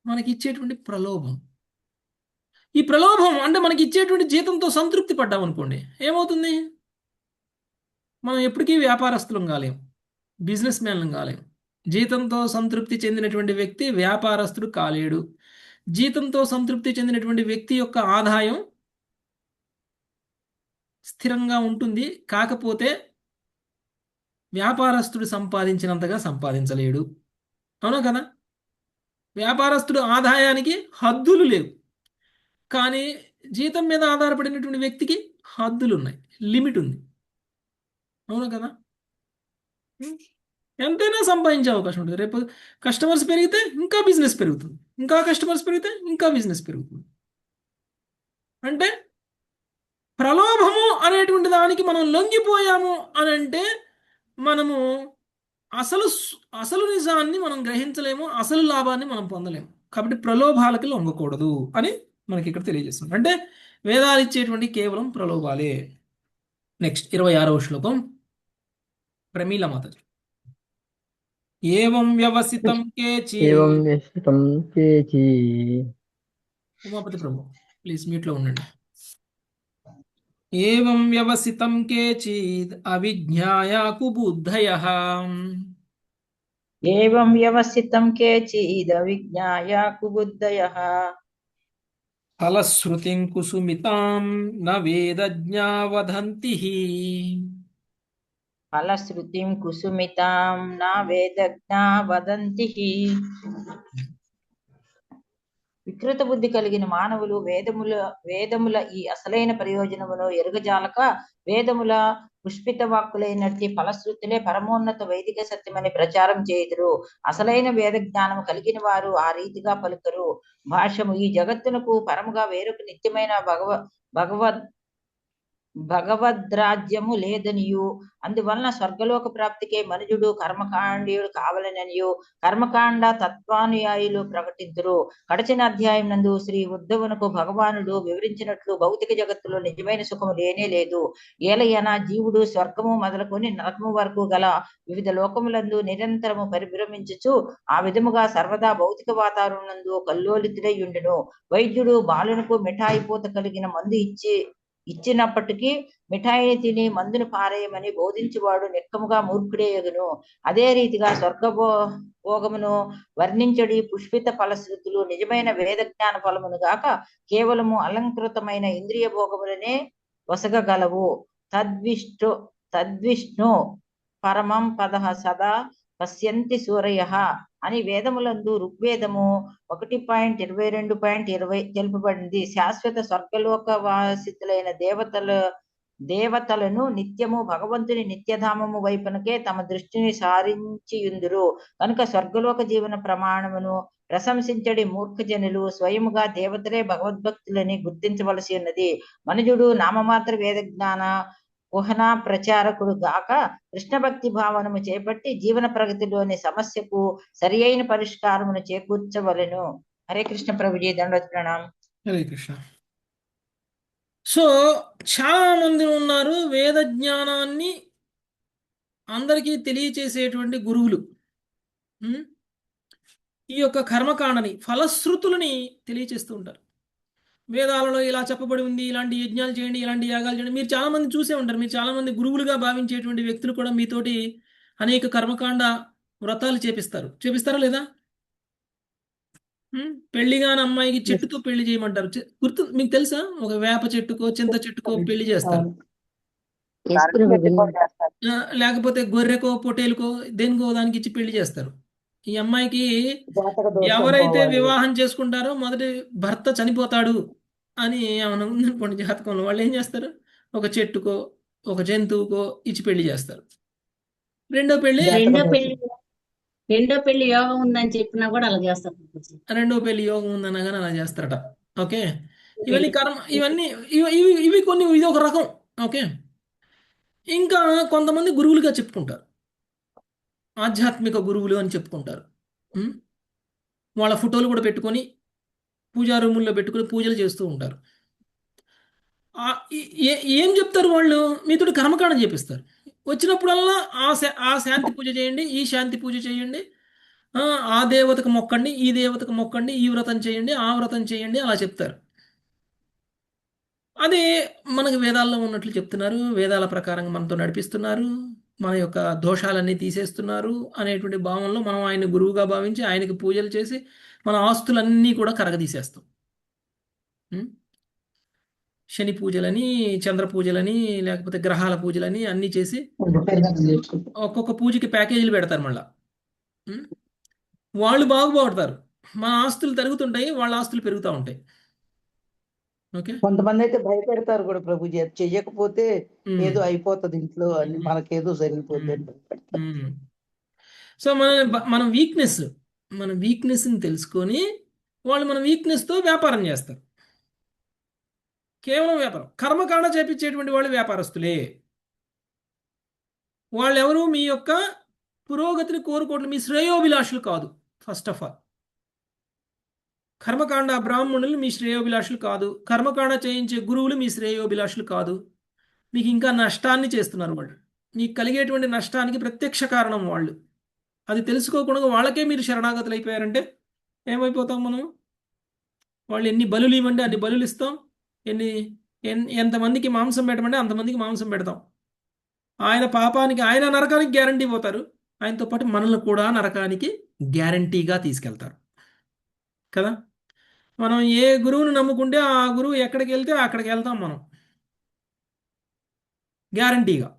Speaker 1: మనకి ఇచ్చేటువంటి ప్రలోభం. ఈ ప్రలోభం అంటే మనకి ఇచ్చేటువంటి జీతంతో సంతృప్తి పడ్డాం అనుకోండి, ఏమవుతుంది? మనం ఎప్పటికీ వ్యాపారస్తులం కాలేం, బిజినెస్ మ్యాన్లం కాలేం. జీతంతో సంతృప్తి చెందినటువంటి వ్యక్తి వ్యాపారస్తుడు కాలేడు. జీతంతో సంతృప్తి చెందినటువంటి వ్యక్తి యొక్క ఆదాయం స్థిరంగా ఉంటుంది, కాకపోతే వ్యాపారస్తుడు సంపాదించినంతగా సంపాదించలేడు. అవునా కదా? వ్యాపారస్తుడు ఆదాయానికి హద్దులు లేవు, కానీ జీతం మీద ఆధారపడినటువంటి వ్యక్తికి హద్దులు ఉన్నాయి, లిమిట్ ఉంది. అవునా కదా? ఎంతైనా సంపాదించే అవకాశం ఉంటుంది. రేపు కస్టమర్స్ పెరిగితే ఇంకా బిజినెస్ పెరుగుతుంది, ఇంకా కస్టమర్స్ పెరిగితే ఇంకా బిజినెస్ పెరుగుతుంది. అంటే ప్రలోభము అనేటువంటి దానికి మనం లొంగిపోయాము అని అంటే మనము అసలు నిజాన్ని మనం గ్రహించలేము, అసలు లాభాన్ని మనం పొందలేము. కాబట్టి ప్రలోభాలకి లొంగకూడదు అని మనకి ఇక్కడ తెలియజేస్తుంది. అంటే వేదాలు ఇచ్చేటువంటి కేవలం ప్రలోభాలే. నెక్స్ట్ 26వ శ్లోకం, ప్రమీల మాతాజీ. ఏవం వ్యవసితం కేచి.
Speaker 3: ఏవం వ్యసితం కేచి.
Speaker 1: ఉమాపతి ప్రభు ప్లీజ్ మ్యూట్లో ఉండండి. ఏవం వ్యవసితం కేచిద్ అవిజ్ఞాయ కుబుద్ధయః
Speaker 6: ఏవం వ్యవసితం కేచిదవిజ్ఞాయ కుబుద్ధయః
Speaker 1: ఫలశ్రుతిం కుసుమితాం న వేదజ్ఞా వదంతి.
Speaker 6: ఫలశ్రుతిం కుసుమితాం నా వేదజ్ఞా వదంతి. వికృత బుద్ధి కలిగిన మానవులు వేదముల ఈ అసలైన ప్రయోజనమును ఎరుగజాలక వేదముల పుష్పిత వాక్కులైనట్టి ఫలశ్రుతులే పరమోన్నత వైదిక సత్యమని ప్రచారం చేయుదురు. అసలైన వేద జ్ఞానము కలిగిన వారు ఆ రీతిగా పలుకరు. భాష్యము, ఈ జగత్తునకు పరముగా వేరొక నిత్యమైన భగవద్రాజ్యము లేదనియు, అందువలన స్వర్గలోక ప్రాప్తికే మనుజుడు కర్మకాండీయుడు కావాలననియు కర్మకాండ తత్వానుయాయులు ప్రకటింతురు. కడచిన అధ్యాయం నందు శ్రీ ఉద్ధవునకు భగవానుడు వివరించినట్లు భౌతిక జగత్తులో నిజమైన సుఖము లేనే లేదు. ఏలయన జీవుడు స్వర్గము మొదలుకొని నరకము వరకు గల వివిధ లోకములందు నిరంతరము పరిభ్రమించుచు ఆ విధముగా సర్వదా భౌతిక వాతావరణం నందు కల్లోలితుడై ఉండును. వైద్యుడు బాలునకు మిఠాయి పూత కలిగిన మందు ఇచ్చినప్పటికీ మిఠాయిని తిని మందును పారేయమని బోధించువాడు నిక్కముగా మూర్ఖుడే యగును. అదే రీతిగా స్వర్గభోగమును వర్ణించడి పుష్పిత ఫలశ్రుతులు నిజమైన వేద జ్ఞాన ఫలమును గాక కేవలము అలంకృతమైన ఇంద్రియ భోగములనే వసగగలవు. తద్విష్ణు పరమం పద సదా పశ్యంతి సూరయః అని వేదములందు ఋగ్వేదము 1.22.20 తెలుపబడింది. శాశ్వత స్వర్గలోకవాసితులైన దేవతలను నిత్యము భగవంతుని నిత్యధామము వైపునకే తమ దృష్టిని సారించియుందురు. కనుక స్వర్గలోక జీవన ప్రమాణమును ప్రశంసించడి మూర్ఖజనులు స్వయముగా దేవతలే భగవద్భక్తులని గుర్తించవలసి ఉన్నది. మనుజుడు నామమాత్ర వేద జ్ఞాన కుహన ప్రచారకుడు గాక కృష్ణ భక్తి భావనము చేపట్టి జీవన ప్రగతిలోని సమస్యకు సరి అయిన పరిష్కారమును చేకూర్చవలెను. హరే కృష్ణ ప్రభుజీ, దండవత్ ప్రణాం.
Speaker 1: హరే కృష్ణ. సో చాలా మంది ఉన్నారు వేద జ్ఞానాన్ని అందరికీ తెలియచేసేటువంటి గురువులు. ఉమ్, ఈ యొక్క కర్మకాండని ఫలశ్రుతులని తెలియచేస్తూ ఉంటారు. వేదాలలో ఇలా చెప్పబడి ఉంది, ఇలాంటి యజ్ఞాలు చేయండి, ఇలాంటి యాగాలు చేయండి. మీరు చాలా మంది చూసే ఉంటారు. మీరు చాలా మంది గురువులుగా భావించేటువంటి వ్యక్తులు కూడా మీతోటి అనేక కర్మకాండ వ్రతాలు చేపిస్తారా లేదా? పెళ్లిగాని అమ్మాయికి చెట్టుతో పెళ్లి చేయమంటారు. గుర్తు మీకు తెలుసా? ఒక వేప చెట్టుకో చింత చెట్టుకో పెళ్లి చేస్తారు.
Speaker 4: ఎస్ ప్రభుజీ.
Speaker 1: లేకపోతే గొర్రెకో పొటేలుకో దేనికో దానికి ఇచ్చి పెళ్లి చేస్తారు. ఈ అమ్మాయికి
Speaker 5: జాతక దోషం
Speaker 1: ఎవరైతే
Speaker 5: పోవాలి.
Speaker 1: వివాహం చేసుకుంటారో మొదటి భర్త చనిపోతాడు అని ఏమైనా ఉందనుకోండి జాతకంలో, వాళ్ళు ఏం చేస్తారు? ఒక చెట్టుకో ఒక జంతువుకో ఇచ్చి పెళ్లి చేస్తారు. రెండో పెళ్లి
Speaker 7: రెండో పెళ్లి యోగం ఉందని చెప్పినా కూడా అలా చేస్తారు ప్రభుజీ.
Speaker 1: రెండో పెళ్లి యోగం ఉందన్నా కానీ అలా చేస్తారట. ఓకే, ఇవన్నీ కర్మ, ఇవన్నీ ఇవి కొన్ని, ఇది ఒక రకం. ఓకే, ఇంకా కొంతమంది గురువులుగా చెప్పుకుంటారు, ఆధ్యాత్మిక గురువులు అని చెప్పుకుంటారు. వాళ్ళ ఫోటోలు కూడా పెట్టుకొని పూజా రూముల్లో పెట్టుకొని పూజలు చేస్తూ ఉంటారు. ఏం చెప్తారు వాళ్ళు? మీతో కర్మకాండం చేపిస్తారు. వచ్చినప్పుడల్లా ఆ శాంతి పూజ చేయండి, ఈ శాంతి పూజ చేయండి, ఆ దేవతకు మొక్కండి, ఈ దేవతకు మొక్కండి, ఈ వ్రతం చేయండి, ఆ వ్రతం చేయండి, అలా చెప్తారు. అదే మనకు వేదాల్లో ఉన్నట్లు చెప్తున్నారు, వేదాల ప్రకారంగా మనతో నడిపిస్తున్నారు, మన యొక్క దోషాలన్నీ తీసేస్తున్నారు అనేటువంటి భావంలో మనం ఆయన గురువుగా భావించి ఆయనకి పూజలు చేసి మన ఆస్తులన్నీ కూడా కరగదీసేస్తాం. శని పూజలని, చంద్ర పూజలని, లేకపోతే గ్రహాల పూజలని అన్నీ చేసి ఒక్కొక్క పూజకి ప్యాకేజీలు పెడతారు. మళ్ళా వాళ్ళు బాగుపడతారు, మన ఆస్తులు తరుగుతుంటాయి, వాళ్ళ ఆస్తులు పెరుగుతూ ఉంటాయి. ఓకే,
Speaker 5: కొంతమంది అయితే భయపెడతారు కూడా ప్రభుజీ, అది చెయ్యకపోతే ఏదో అయిపోతుంది ఇంట్లో అని, మనకేదో జరిగిపోతుంది.
Speaker 1: సో మన వీక్నెస్ని తెలుసుకొని వాళ్ళు మన వీక్నెస్తో వ్యాపారం చేస్తారు. కేవలం వ్యాపారం. కర్మకాండ చేపించేటువంటి వాళ్ళు వ్యాపారస్తులే. వాళ్ళెవరు మీ యొక్క పురోగతిని కోరుకోవట్లేదు, మీ శ్రేయోభిలాషులు కాదు. ఫస్ట్ ఆఫ్ ఆల్ కర్మకాండ బ్రాహ్మణులు మీ శ్రేయోభిలాషులు కాదు, కర్మకాండ చేయించే గురువులు మీ శ్రేయోభిలాషులు కాదు. మీకు ఇంకా నష్టాన్ని చేస్తున్నారు వాళ్ళు. మీకు కలిగేటువంటి నష్టానికి ప్రత్యక్ష కారణం వాళ్ళు. అది తెలుసుకోకుండా వాళ్ళకే మీరు శరణాగతులు అయిపోయారంటే ఏమైపోతాం మనం? వాళ్ళు ఎన్ని బలులు ఇవ్వండి అన్ని బలులు ఇస్తాం, ఎంతమందికి మాంసం పెట్టమంటే అంతమందికి మాంసం పెడతాం. ఆయన పాపానికి, ఆయన నరకానికి గ్యారంటీ పోతారు, ఆయనతో పాటు మనల్ని కూడా నరకానికి గ్యారంటీగా తీసుకెళ్తారు కదా. మనం ఏ గురువుని నమ్ముకుంటే ఆ గురువు ఎక్కడికి వెళ్తే అక్కడికి వెళ్తాం మనం గ్యారంటీగా.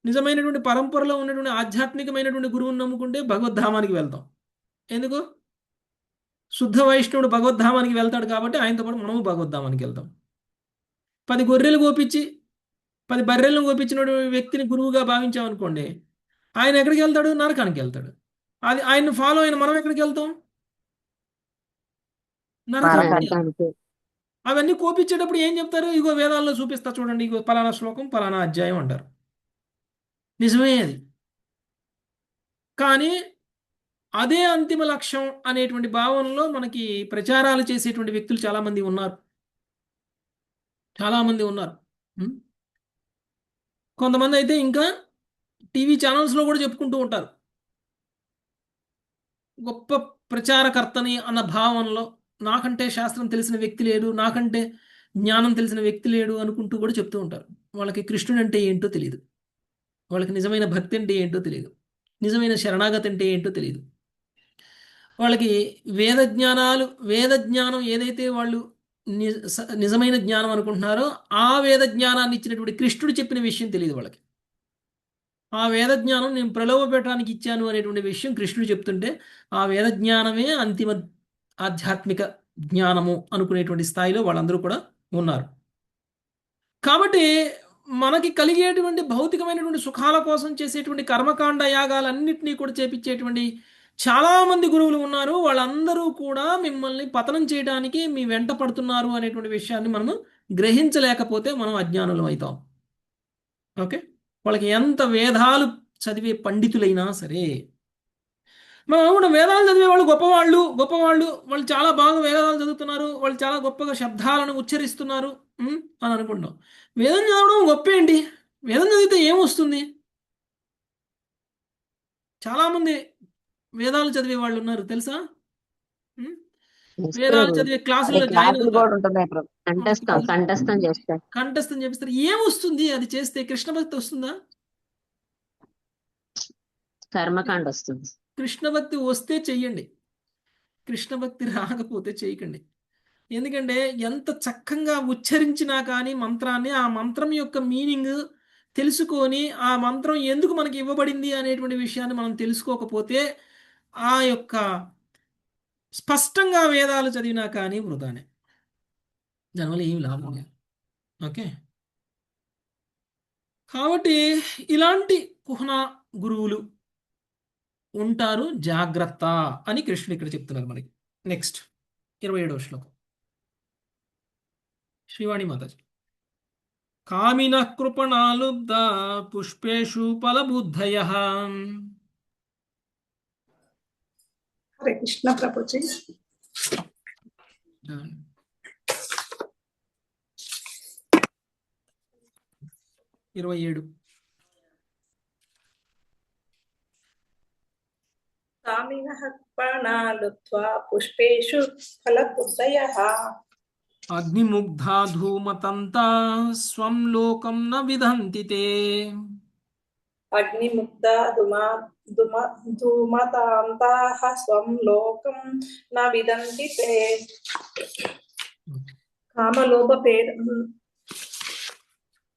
Speaker 1: నిజమైనటువంటి పరంపరలో ఉన్నటువంటి ఆధ్యాత్మికమైనటువంటి గురువుని నమ్ముకుంటే భగవద్ధామానికి వెళ్తాం. ఎందుకు? శుద్ధ వైష్ణవుడు భగవద్ధామానికి వెళ్తాడు కాబట్టి ఆయనతో పాటు మనము భగవద్ధామానికి వెళ్తాం. 10 గొర్రెలు గోపించి 10 బర్రెలను గోపించిన వ్యక్తిని గురువుగా భావించామనుకోండి, ఆయన ఎక్కడికి వెళ్తాడు? నరకానికి వెళ్తాడు. అది ఆయన్ని ఫాలో అయిన మనం ఎక్కడికి వెళ్తాం? నరకానికి. అవన్నీ కోపించేటప్పుడు ఏం చెప్తారు? ఇగో వేదాల్లో చూపిస్తా చూడండి, ఇగో పలానా శ్లోకం పలానా అధ్యాయం అంటారు. నిజమే అది. కానీ అదే అంతిమ లక్ష్యం అనేటువంటి భావనలో మనకి ప్రచారాలు చేసేటువంటి వ్యక్తులు చాలామంది ఉన్నారు. కొంతమంది అయితే ఇంకా టీవీ ఛానల్స్లో కూడా చెప్పుకుంటూ ఉంటారు, గొప్ప ప్రచారకర్తని అన్న భావనలో, నాకంటే శాస్త్రం తెలిసిన వ్యక్తి లేడు, నాకంటే జ్ఞానం తెలిసిన వ్యక్తి లేడు అనుకుంటూ కూడా చెప్తూ ఉంటారు. వాళ్ళకి కృష్ణుడు అంటే ఏంటో తెలియదు, వాళ్ళకి నిజమైన భక్తి అంటే ఏంటో తెలియదు, నిజమైన శరణాగతి అంటే ఏంటో తెలియదు. వాళ్ళకి వేద జ్ఞానం ఏదైతే వాళ్ళు నిజమైన జ్ఞానం అనుకుంటున్నారో ఆ వేద జ్ఞానాన్ని ఇచ్చినటువంటి కృష్ణుడు చెప్పిన విషయం తెలియదు వాళ్ళకి. ఆ వేద జ్ఞానం నేను ప్రలోభ పెట్టడానికి ఇచ్చాను అనేటువంటి విషయం కృష్ణుడు చెప్తుంటే ఆ వేద జ్ఞానమే అంతిమ ఆధ్యాత్మిక జ్ఞానము అనుకునేటువంటి స్థాయిలో వాళ్ళందరూ కూడా ఉన్నారు. కాబట్టి మనకి కలిగేటువంటి భౌతికమైనటువంటి సుఖాల కోసం చేసేటువంటి కర్మకాండ యాగాలన్నింటినీ కూడా చేపించేటువంటి చాలామంది గురువులు ఉన్నారు. వాళ్ళందరూ కూడా మిమ్మల్ని పతనం చేయడానికి మీ వెంట పడుతున్నారు అనేటువంటి విషయాన్ని మనము గ్రహించలేకపోతే మనం అజ్ఞానులం అవుతాం. ఓకే, వాళ్ళకి ఎంత వేదాలు చదివే పండితులైనా సరే, మనం వేదాలు చదివే వాళ్ళు గొప్పవాళ్ళు వాళ్ళు చాలా బాగా వేదాలు చదువుతున్నారు, వాళ్ళు చాలా గొప్పగా శబ్దాలను ఉచ్చరిస్తున్నారు అని అనుకుంటాం. వేదం చదవడం గొప్ప ఏంటి? వేదం చదివితే ఏమొస్తుంది? చాలామంది వేదాలు చదివే వాళ్ళు ఉన్నారు తెలుసా? ఉం? వేదాలు చదివే క్లాసుల్లో జాయిన్
Speaker 4: క్లాసులు
Speaker 1: అవుతారు,
Speaker 4: కూడా ఉంటున్నాయి ప్రభు. కంఠస్థం చేస్తారు.
Speaker 1: కంఠస్థం చేపిస్తారు. ఏమొస్తుంది అది చేస్తే? కృష్ణ భక్తి వస్తుందా?
Speaker 4: కర్మకాండ వస్తుంది.
Speaker 1: కృష్ణ భక్తి వస్తే చెయ్యండి, కృష్ణ భక్తి రాకపోతే చేయకండి. ఎందుకంటే ఎంత చక్కగా ఉచ్చరించినా కానీ మంత్రాన్ని, ఆ మంత్రం యొక్క మీనింగ్ తెలుసుకొని ఆ మంత్రం ఎందుకు మనకి ఇవ్వబడింది అనేటువంటి విషయాన్ని మనం తెలుసుకోకపోతే ఆ యొక్క స్పష్టంగా వేదాలు చదివినా కానీ వృధానే, దానివల్ల ఏమి లాభం లేదు. ఓకే, కాబట్టి ఇలాంటి కుహన గురువులు ఉంటారు, జాగ్రత్త అని కృష్ణుడు ఇక్కడ చెప్తున్నారు మనకి. నెక్స్ట్ 27వ శ్లోకం, శ్రీవాణి మాతాజీ. కామినః కృపణాలుబ్ధా పుష్పేషు ఫలబుద్ధయః.
Speaker 8: హరే కృష్ణ ప్రభుజీ.
Speaker 1: 27.
Speaker 8: కామినః కృపణాలుబ్ధ్వా పుష్పేషు ఫలబుద్ధయః.
Speaker 1: అగ్నిముగ్ధా ధూమతంతా స్వం లోకం న విదంతి తే.
Speaker 8: అగ్నిముగ్ధ ధూమతాంతాః స్వం లోకం న విదంతి తే.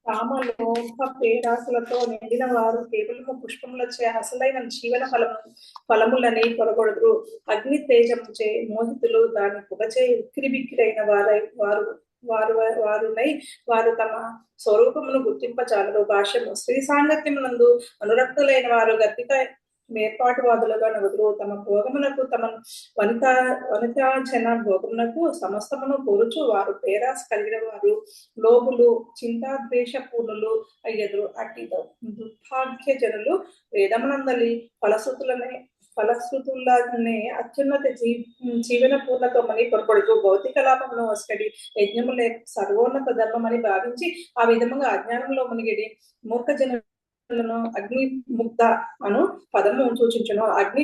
Speaker 8: కామలోభ పేరాకులతో నిండిన వారు కేవలము పుష్పములచే అసలైన జీవన ఫలములని కొరగొడరు. అగ్ని తేజముచే మోహితులు దాని పొగచే ఉక్కిరిబిక్కిరైన వారునై వారు తమ స్వరూపమును గుర్తింపచాలరు. భాష్యము. స్త్రీ సాంగత్యమునందు అనురక్తులైన వారు గతిక మేర్పాటువాదులుగా నగుదురు. తమ భోగమునకు తమ వనితాజన భోగమునకు సమస్తమును కోరుచు వారు పేరాస కలిగిన వారు, లోబులు, చింతాద్వేషపూర్ణులు అయ్యదురు. అట్టి దుర్భాగ్య జనులు వేదమునందలి ఫలశ్రుతులనే అత్యున్నత జీవన పూర్ణతమని పొరపడుతూ భౌతిక లాభమును వస్తడి యజ్ఞములే సర్వోన్నత ధర్మమని భావించి ఆ విధముగా అజ్ఞానంలో మునిగిడి మూర్ఖ జనులను అగ్నిముగ్ధ అను పదము సూచించును. అగ్ని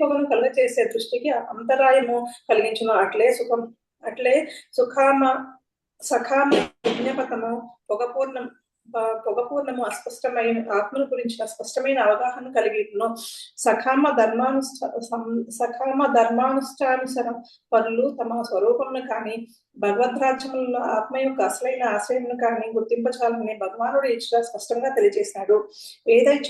Speaker 8: పొగను కలుగచేసే దృష్టికి అంతరాయము కలిగించును. అట్లే సఖామ యజ్ఞపథము పొగపూర్ణము అస్పష్టమైన ఆత్మను గురించిన స్పష్టమైన అవగాహన కలిగిను. సఖామ ధర్మానుష్ఠానుసర పనులు తమ స్వరూపమును కానీ భగవద్రాజ్యములలో ఆత్మ యొక్క అసలైన ఆశ్రయమును కానీ గుర్తింపచాలని భగవానుడు ఇచ్చిన స్పష్టంగా తెలియజేసినాడు. వేదైచ్చ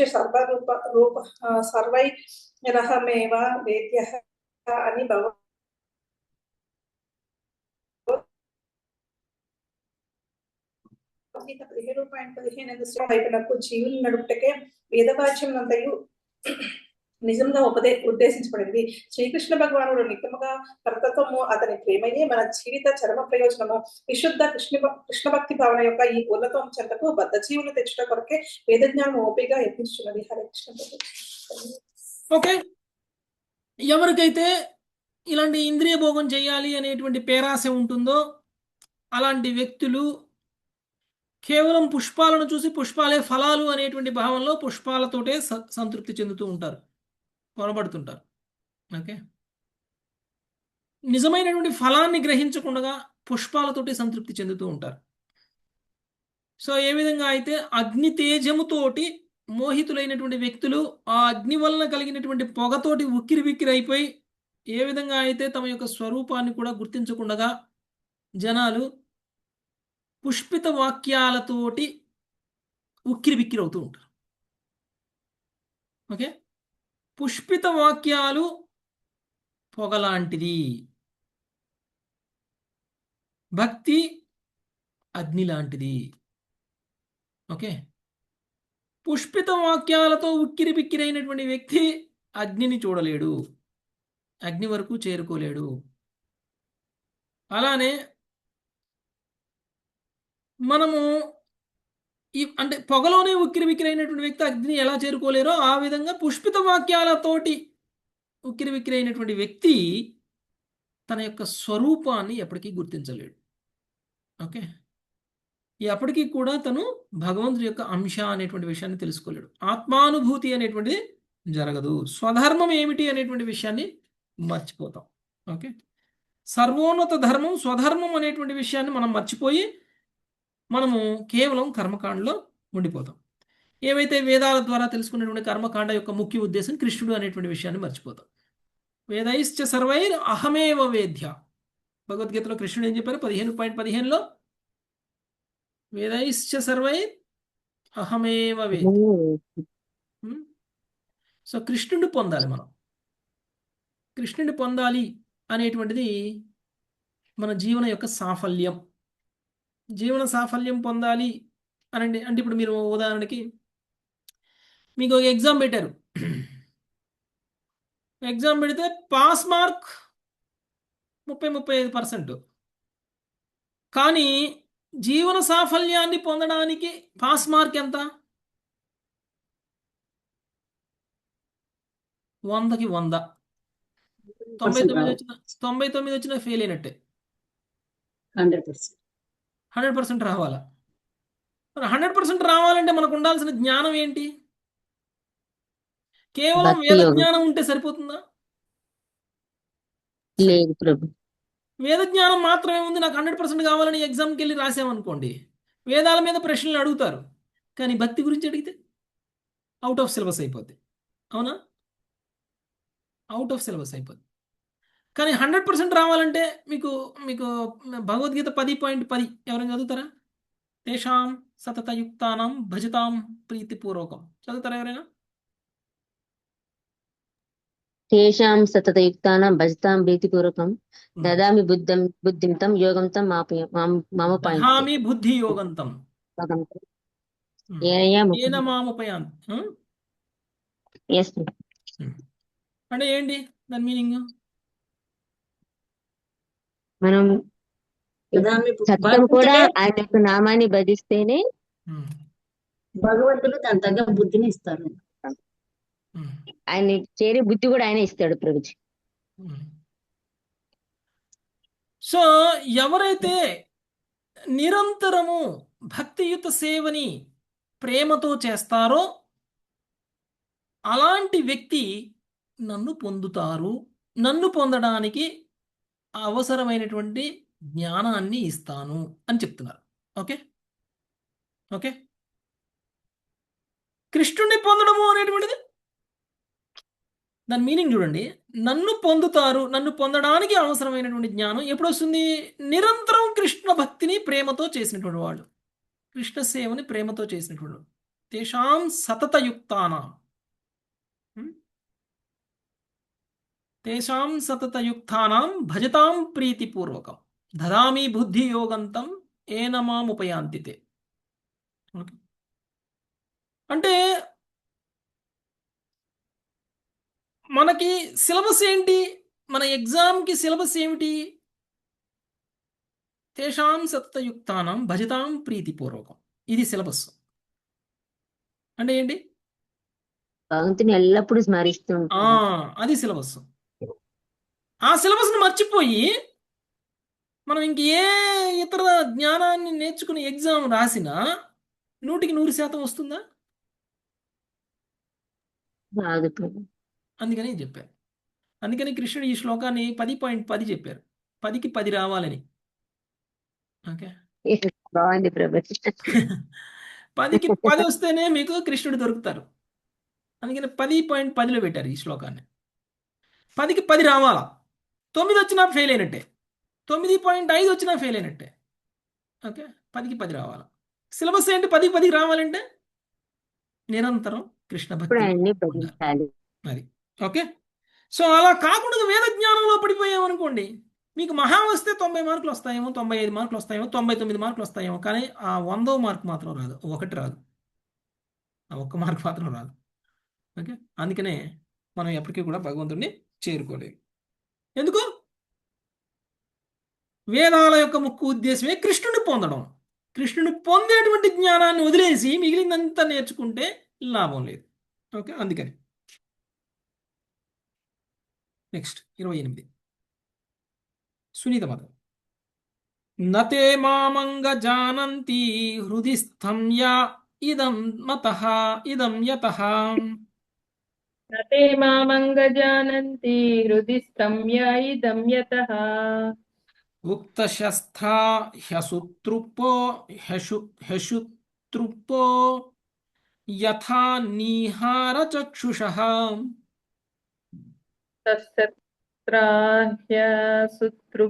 Speaker 8: సర్వైరహమేవ వేద్యః అని భగవద్గీత 17:15 వైపునకు జీవులు నడుపుటకే వేదవాచ్యమునంతయు నిజంగా ఉద్దేశించబడింది. శ్రీకృష్ణ భగవానుడు నిత్యముగా పరతత్వము అతని ప్రేమయే మన జీవిత చరమ ప్రయోజనము. విశుద్ధ కృష్ణ భక్తి భావన యొక్క ఈ పూర్ణత్వం చెంతకు బద్ధ జీవులు తెచ్చుట కొరకే వేద జ్ఞానం ఓపిగా యత్నించున్నది. హరే కృష్ణ.
Speaker 1: ఓకే, ఎవరికైతే ఇలాంటి ఇంద్రియ భోగం చేయాలి అనేటువంటి పేరాశ ఉంటుందో అలాంటి వ్యక్తులు కేవలం పుష్పాలను చూసి పుష్పాలే ఫలాలు అనేటువంటి భావంలో పుష్పాలతోటే సంతృప్తి చెందుతూ ఉంటారు, పొరబడుతుంటారు. ఓకే, నిజమైనటువంటి ఫలాన్ని గ్రహించకుండా పుష్పాలతోటి సంతృప్తి చెందుతూ ఉంటారు. సో ఏ విధంగా అయితే అగ్ని తేజముతోటి మోహితులైనటువంటి వ్యక్తులు ఆ అగ్ని వలన కలిగినటువంటి పొగతోటి ఉక్కిరి అయిపోయి ఏ విధంగా అయితే తమ యొక్క స్వరూపాన్ని కూడా గుర్తించకుండా జనాలు పుష్పిత వాక్యాలతోటి ఉక్కిరి అవుతూ ఉంటారు. ఓకే. పుష్పిత వాక్యాలు పొగలాంటిది, భక్తి అగ్ని లాంటిది. ఓకే. పుష్పిత వాక్యాలతో ఉక్కిరి బిక్కిరైనటువంటి వ్యక్తి అగ్నిని చూడలేడు, అగ్ని వరకు చేరుకోలేడు. అలానే మనము అంటే పొగలోనే ఉక్కిరి బిక్కిరైనటువంటి వ్యక్తి అగ్నిని ఎలా చేరుకోలేరో ఆ విధంగా పుష్పిత వాక్యాలతోటి ఉక్కిరి బిక్కిరైనటువంటి వ్యక్తి తన యొక్క స్వరూపాన్ని ఎప్పటికీ గుర్తించలేడు. ఓకే. ఎప్పటికీ కూడా తను భగవంతుడి యొక్క అంశ అనేటువంటి విషయాన్ని తెలుసుకోలేడు. ఆత్మానుభూతి అనేటువంటిది జరగదు. స్వధర్మం ఏమిటి అనేటువంటి విషయాన్ని మర్చిపోతాం. ఓకే. సర్వోన్నత ధర్మం స్వధర్మం అనేటువంటి విషయాన్ని మనం మర్చిపోయి మనము కేవలం కర్మకాండలో ఉండిపోతాం. ఏవైతే వేదాల ద్వారా తెలుసుకునేటువంటి కర్మకాండ యొక్క ముఖ్య ఉద్దేశం కృష్ణుడు అనేటువంటి విషయాన్ని మర్చిపోతాం. వేదైశ్చ సర్వైర్ అహమేవ వేద్య. భగవద్గీతలో కృష్ణుడు ఏం చెప్పారు? 15.15లో వేదైశ్చ సర్వైర్ అహమేవ వేద్య. సో కృష్ణుడిని పొందాలి మనం. కృష్ణుడిని పొందాలి అనేటువంటిది మన జీవన యొక్క సాఫల్యం. జీవన సాఫల్యం పొందాలి అనండి అంటే ఇప్పుడు మీరు ఉదాహరణకి మీకు ఒక ఎగ్జామ్ పెట్టారు. ఎగ్జామ్ పెడితే పాస్ మార్క్ 30-35%. కానీ జీవన సాఫల్యాన్ని పొందడానికి పాస్ మార్క్ ఎంత? 100కి 100. 99 వచ్చినా ఫెయిల్ అయినట్టే. 100% రావాలా? 100% రావాలంటే మనకు ఉండాల్సిన జ్ఞానం ఏంటి? కేవలం వేద జ్ఞానం ఉంటే సరిపోతుందా?
Speaker 4: లేదు ప్రభు.
Speaker 1: వేద జ్ఞానం మాత్రమే ఉంది, నాకు 100% కావాలని ఎగ్జామ్కి వెళ్ళి రాసామనుకోండి, వేదాల మీద ప్రశ్నలు అడుగుతారు, కానీ భక్తి గురించి అడిగితే అవుట్ ఆఫ్ సిలబస్ అయిపోద్ది. అవునా? అవుట్ ఆఫ్ సిలబస్ అయిపోద్ది. కానీ 100% రావాలంటే మీకు మీకు భగవద్గీత 10.10 ఎవరైనా చదువుతారా? తేషాం సతతయుక్తానాం భజతాం ప్రీతిపూర్వకం చదువుతారా ఎవరైనా?
Speaker 4: తేషాం సతతయుక్తానాం భజతాం ప్రీతిపూర్వకం దదామి బుద్ధిం తం యోగం తం మాముపాయంతి.
Speaker 1: దహామి బుద్ధి యోగంతం ఏన మాముపయాంతి. అంటే ఏంటి దాని మీనింగ్?
Speaker 4: మనం సత్యం కూడా ఆయన యొక్క నామాన్ని భజిస్తేనే
Speaker 7: భగవంతుడు దాని తగ్గ బుద్ధిని ఇస్తారు.
Speaker 4: ఆయన చేరే బుద్ధి కూడా ఆయన ఇస్తాడు ప్రభుజీ.
Speaker 1: సో ఎవరైతే నిరంతరము భక్తియుత సేవని ప్రేమతో చేస్తారో అలాంటి వ్యక్తి నన్ను పొందుతారు. నన్ను పొందడానికి అవసరమైనటువంటి జ్ఞానాన్ని ఇస్తాను అని చెప్తున్నారు. ఓకే. ఓకే. కృష్ణుడిని పొందడము అనేటువంటిది దాని మీనింగ్ చూడండి. నన్ను పొందుతారు, నన్ను పొందడానికి అవసరమైనటువంటి జ్ఞానం ఎప్పుడు వస్తుంది? నిరంతరం కృష్ణ భక్తిని ప్రేమతో చేసినటువంటి వాళ్ళు, కృష్ణ సేవని ప్రేమతో చేసినటువంటి వాళ్ళు. తేషాం సతతయుక్తానాం తేషాం సతతయుక్తానాం భజతాం ప్రీతిపూర్వకం దదామి బుద్ధి యోగంతం ఏన మాముపయాంతితే. అంటే మనకి సిలబస్ ఏంటి? మన ఎగ్జామ్కి సిలబస్ ఏమిటి? తేషాం సతతయుక్తానాం భజతాం ప్రీతిపూర్వకం. ఇది సిలబస్. అంటే ఏంటి?
Speaker 4: భగవంతుని ఎల్లప్పుడూ స్మరిస్తూ
Speaker 1: అది సిలబస్. ఆ సిలబస్ను మర్చిపోయి మనం ఇంకే ఇతర జ్ఞానాన్ని నేర్చుకుని ఎగ్జామ్ రాసినా 100% వస్తుందా? అందుకని చెప్పారు. అందుకని కృష్ణుడు ఈ శ్లోకాన్ని 10.10 చెప్పారు. 10కి 10 రావాలని. ఓకే.
Speaker 4: బాగుంది ప్రభు.
Speaker 1: 10కి 10 వస్తేనే మీకు కృష్ణుడు దొరుకుతారు. అందుకని 10.10లో పెట్టారు ఈ శ్లోకాన్ని. 10కి 10 రావాలా? 9 వచ్చినా ఫెయిల్ అయినట్టే, 9.5 వచ్చినా ఫెయిల్ అయినట్టే. ఓకే. 10కి 10 రావాలా? సిలబస్ ఏంటి? 10కి 10 రావాలంటే నిరంతరం కృష్ణ
Speaker 4: ఇప్పుడు
Speaker 1: భక్తిలో
Speaker 4: ఆయన్ని
Speaker 1: ఉండాలి.
Speaker 4: భజించాలి.
Speaker 1: అది ఓకే. సో అలా కాకుండా వేద జ్ఞానంలో పడిపోయామనుకోండి, మీకు మహా వస్తే 90 మార్కులు వస్తాయేమో, 95 మార్కులు వస్తాయేమో, 99 మార్కులు వస్తాయేమో, కానీ ఆ 100వ మార్కు మాత్రం రాదు, ఒకటి రాదు, ఆ ఒక్క మార్కు మాత్రం రాదు. ఓకే. అందుకనే మనం ఎప్పటికీ కూడా భగవంతుడిని చేరుకోలేము. ఎందుకు? వేదాల యొక్క ముఖ్య ఉద్దేశమే కృష్ణుని పొందడం. కృష్ణుని పొందేటువంటి జ్ఞానాన్ని వదిలేసి మిగిలిందంతా నేర్చుకుంటే లాభం లేదు. ఓకే. అందుకని నెక్స్ట్ 28 సునీత మాత. నతే మామంగ జానంతి హృది స్థం యా ఇదం మతః ఇదం యతః
Speaker 9: నతే మామంగజానంతి హృది స్థమ్య ఇదం యతః
Speaker 1: ఉక్తశస్త్రా హ్యసుతృపో హ్యశుతృపో యథా నీహార చక్షుషః
Speaker 9: తస్సత్రాహ్యసుతృ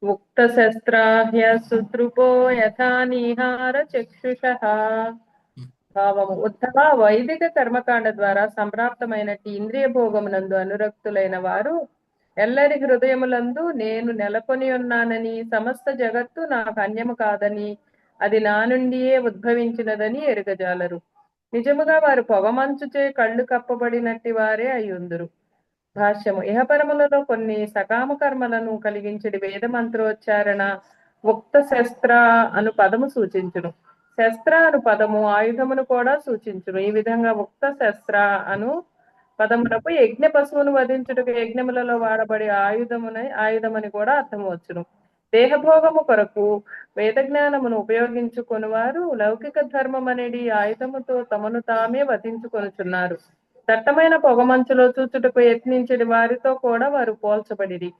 Speaker 9: ఉక్తశస్త్రాహ్యసుతృపో యథా నిహార చక్షుషః. భావము. ఉద్ధవ, వైదిక కర్మకాండ ద్వారా సంప్రాప్తమైనట్టి ఇంద్రియ భోగమునందు అనురక్తులైన వారు ఎల్లరి హృదయములందు నేను నెలకొని ఉన్నానని, సమస్త జగత్తు నాకు అన్యము కాదని, అది నా నుండియే ఉద్భవించినదని ఎరుగజాలరు. నిజముగా వారు పొగమంచుచే కళ్ళు కప్పబడినట్టి వారే అయ్యుందురు. భాష్యము. ఇహపరములలో కొన్ని సకామ కర్మలను కలిగించడి వేద మంత్రోచ్చారణ ఉక్త శస్త్ర అను పదము సూచించును. శస్త్ర అను పదము ఆయుధమును కూడా సూచించును. ఈ విధంగా ఉక్త శస్త్ర అను పదమునకు యజ్ఞ పశువును వధించుటకు యజ్ఞములలో వాడబడే ఆయుధమని కూడా అర్థమవచ్చును. దేహభోగము కొరకు వేద జ్ఞానమును ఉపయోగించుకొని వారు లౌకిక ధర్మం అనేది ఆయుధముతో తమను తామే వధించుకొనుచున్నారు. దట్టమైన పొగమంచులో చూచుటకు యత్నించడి వారితో కూడా వారు పోల్చబడిరి.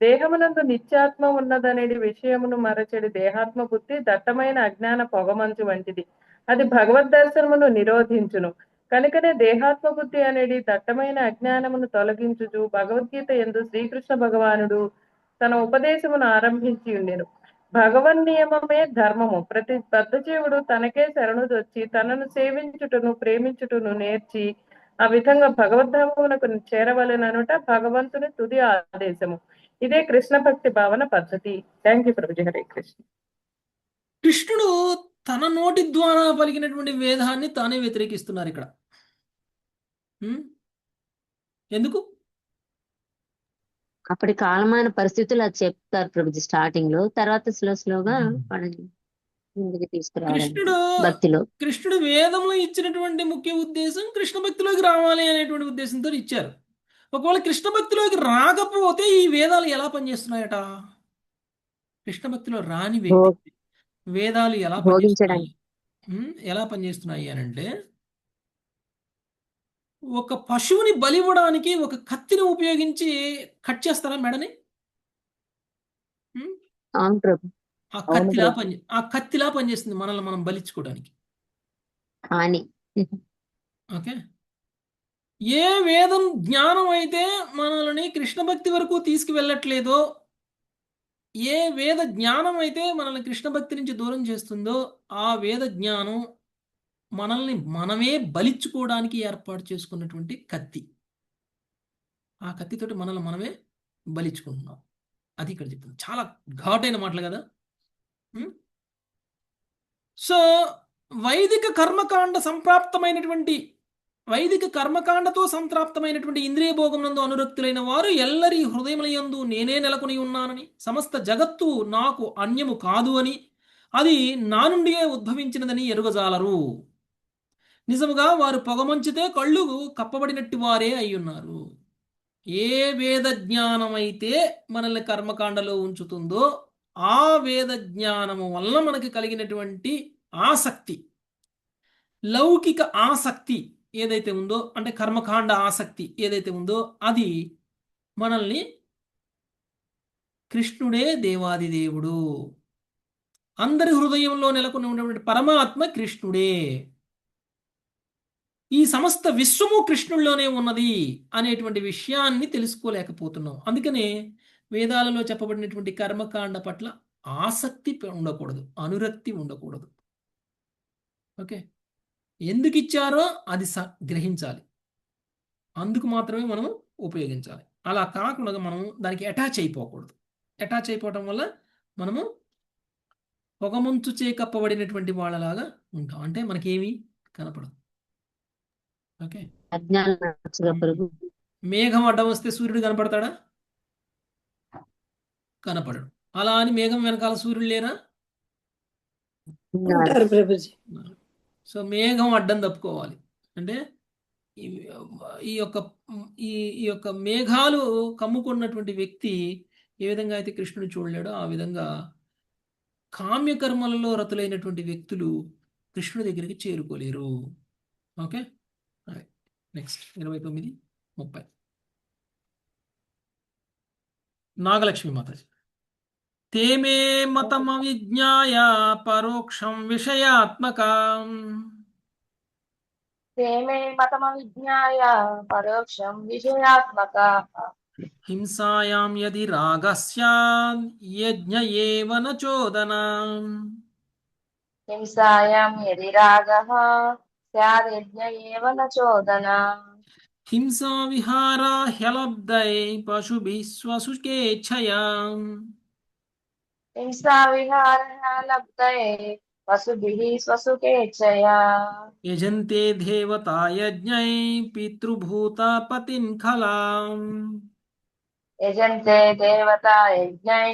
Speaker 9: దేహమునందు నిత్యాత్మ ఉన్నదనేది విషయమును మరచడి దేహాత్మ బుద్ధి దట్టమైన అజ్ఞాన పొగమంచు వంటిది. అది భగవద్ దర్శనమును నిరోధించును. కనుకనే దేహాత్మ బుద్ధి అనేది దట్టమైన అజ్ఞానమును తొలగించుచు భగవద్గీత యందు శ్రీకృష్ణ భగవానుడు తన ఉపదేశమును ఆరంభించి ఉండెను. భగవన్ నియమమే ధర్మము. ప్రతి బద్ధజీవుడు తనకే శరణుదొచ్చి తనను సేవించుటను ప్రేమించుటను నేర్చి ఆ విధంగా భగవద్ధామమునకు చేరవలెననుట భగవంతుని తుది ఆదేశము. ఇదే కృష్ణ భక్తి భావన పద్ధతి. Thank you Prabhuji. హరే కృష్ణ.
Speaker 1: కృష్ణుడు తన నోటి ద్వారా పలికినటువంటి వేదాన్ని తానే వ్యతిరేకిస్తున్నారు ఇక్కడ. ఎందుకు?
Speaker 4: అప్పటి కాలమైన పరిస్థితులు అది చెప్తారు ప్రభుజీ స్టార్టింగ్ లో, తర్వాత స్లోగా వాళ్ళని ముందుకు తీసుకురావడం భక్తిలో.
Speaker 1: కృష్ణుడు వేదంలో ఇచ్చినటువంటి ముఖ్య ఉద్దేశం కృష్ణ భక్తిలోకి రావాలి అనేటువంటి ఉద్దేశంతో ఇచ్చారు. ఒకవేళ కృష్ణ భక్తిలోకి రాకపోతే ఈ వేదాలు ఎలా పనిచేస్తున్నాయట? కృష్ణ భక్తిలో రాని వ్యక్తి వేదాలు ఎలా పనిచేస్తున్నాయి అనంటే, ఒక పశువుని బలివ్వడానికి ఒక కత్తిని ఉపయోగించి కట్ చేస్తారా మెడని? ఆ కత్తిలా పనిచేస్తుంది మనల్ని మనం బలిచ్చుకోవడానికి. ఓకే. ఏ వేదం జ్ఞానం అయితే మనల్ని కృష్ణ భక్తి వరకు తీసుకువెళ్ళట్లేదో, ఏ వేద జ్ఞానం అయితే మనల్ని కృష్ణ భక్తి నుంచి దూరం చేస్తుందో, ఆ వేద జ్ఞానం మనల్ని మనమే బలిచ్చుకోవడానికి ఏర్పాటు చేసుకున్నటువంటి కత్తి. ఆ కత్తితోటి మనల్ని మనమే బలిచ్చుకుంటున్నాం. అది ఇక్కడ చెప్తుంది. చాలా ఘాటైన మాటలు కదా. సో వైదిక కర్మకాండతో సంప్రాప్తమైనటువంటి ఇంద్రియ భోగమునందు అనురక్తులైన వారు ఎల్లరి హృదయములయందు నేనే నెలకొని ఉన్నానని, సమస్త జగత్తు నాకు అన్యము కాదు అని, అది నా నుండియే ఉద్భవించినదని ఎరుగజాలరు. నిజముగా వారు పొగమంచితే కళ్ళు కప్పబడినట్టు వారే అయ్యున్నారు. ఏ వేద జ్ఞానమైతే మనల్ని కర్మకాండలో ఉంచుతుందో ఆ వేద జ్ఞానము వల్ల మనకి కలిగినటువంటి ఆసక్తి, లౌకిక ఆసక్తి ఏదైతే ఉందో, అంటే కర్మకాండ ఆసక్తి ఏదైతే ఉందో, అది మనల్ని కృష్ణుడే దేవాది దేవుడు, అందరి హృదయంలో నెలకొని ఉన్నటువంటి పరమాత్మ కృష్ణుడే, ఈ సమస్త విశ్వము కృష్ణుల్లోనే ఉన్నది అనేటువంటి విషయాన్ని తెలుసుకోలేకపోతున్నాం. అందుకనే వేదాలలో చెప్పబడినటువంటి కర్మకాండ పట్ల ఆసక్తి ఉండకూడదు, అనురక్తి ఉండకూడదు. ఓకే. ఎందుకు ఇచ్చారో అది గ్రహించాలి. అందుకు మాత్రమే మనం ఉపయోగించాలి. అలా కాకుండా మనం దానికి అటాచ్ అయిపోకూడదు. అటాచ్ అయిపోవటం వల్ల మనము పొగమంచు చే కప్పబడినటువంటి వాళ్ళలాగా ఉంటాం. అంటే మనకేమీ కనపడదు. ఓకే.
Speaker 4: అజ్ఞానం నడుచుగా పరుగు.
Speaker 1: మేఘం అడ్డం వస్తే సూర్యుడు కనపడతాడా? కనపడడు. అలా అని మేఘం వెనకాల సూర్యుడు లేరా?
Speaker 7: ఉంటారు ప్రభుజీ.
Speaker 1: సో మేఘం అడ్డం తప్పుకోవాలి. అంటే ఈ ఈ యొక్క ఈ ఈ యొక్క మేఘాలు కమ్ముకున్నటువంటి వ్యక్తి ఏ విధంగా అయితే కృష్ణుడు చూడలేడో ఆ విధంగా కామ్యకర్మలలో రతులైనటువంటి వ్యక్తులు కృష్ణుడి దగ్గరికి చేరుకోలేరు. ఓకే. నెక్స్ట్ 29:30 నాగలక్ష్మి మాతాజీ. తేమే మతమవిజ్ఞాయ పరోక్షం విషయాత్మకం
Speaker 10: తేమే మతమవిజ్ఞాయ పరోక్షం విషయాత్మక
Speaker 1: హింసాయాం యది రాగः స్యాద్ యజ్ఞ ఏవ న చోదన
Speaker 10: హింసాయాం యది రాగః స్యాద్ ఏవ న చోదన
Speaker 1: హింసా విహారా హ్యలబ్ధై పశుభిః స్వసుకేచ్ఛయా
Speaker 10: హింసా విహారः లబ్ధయే పశుభిః స్వసుకేచ్ఛయా
Speaker 1: యజంతే దేవతా యజ్ఞై పితృభూత పతిన్ ఖలాం
Speaker 10: యజంతే దేవతా యజ్ఞై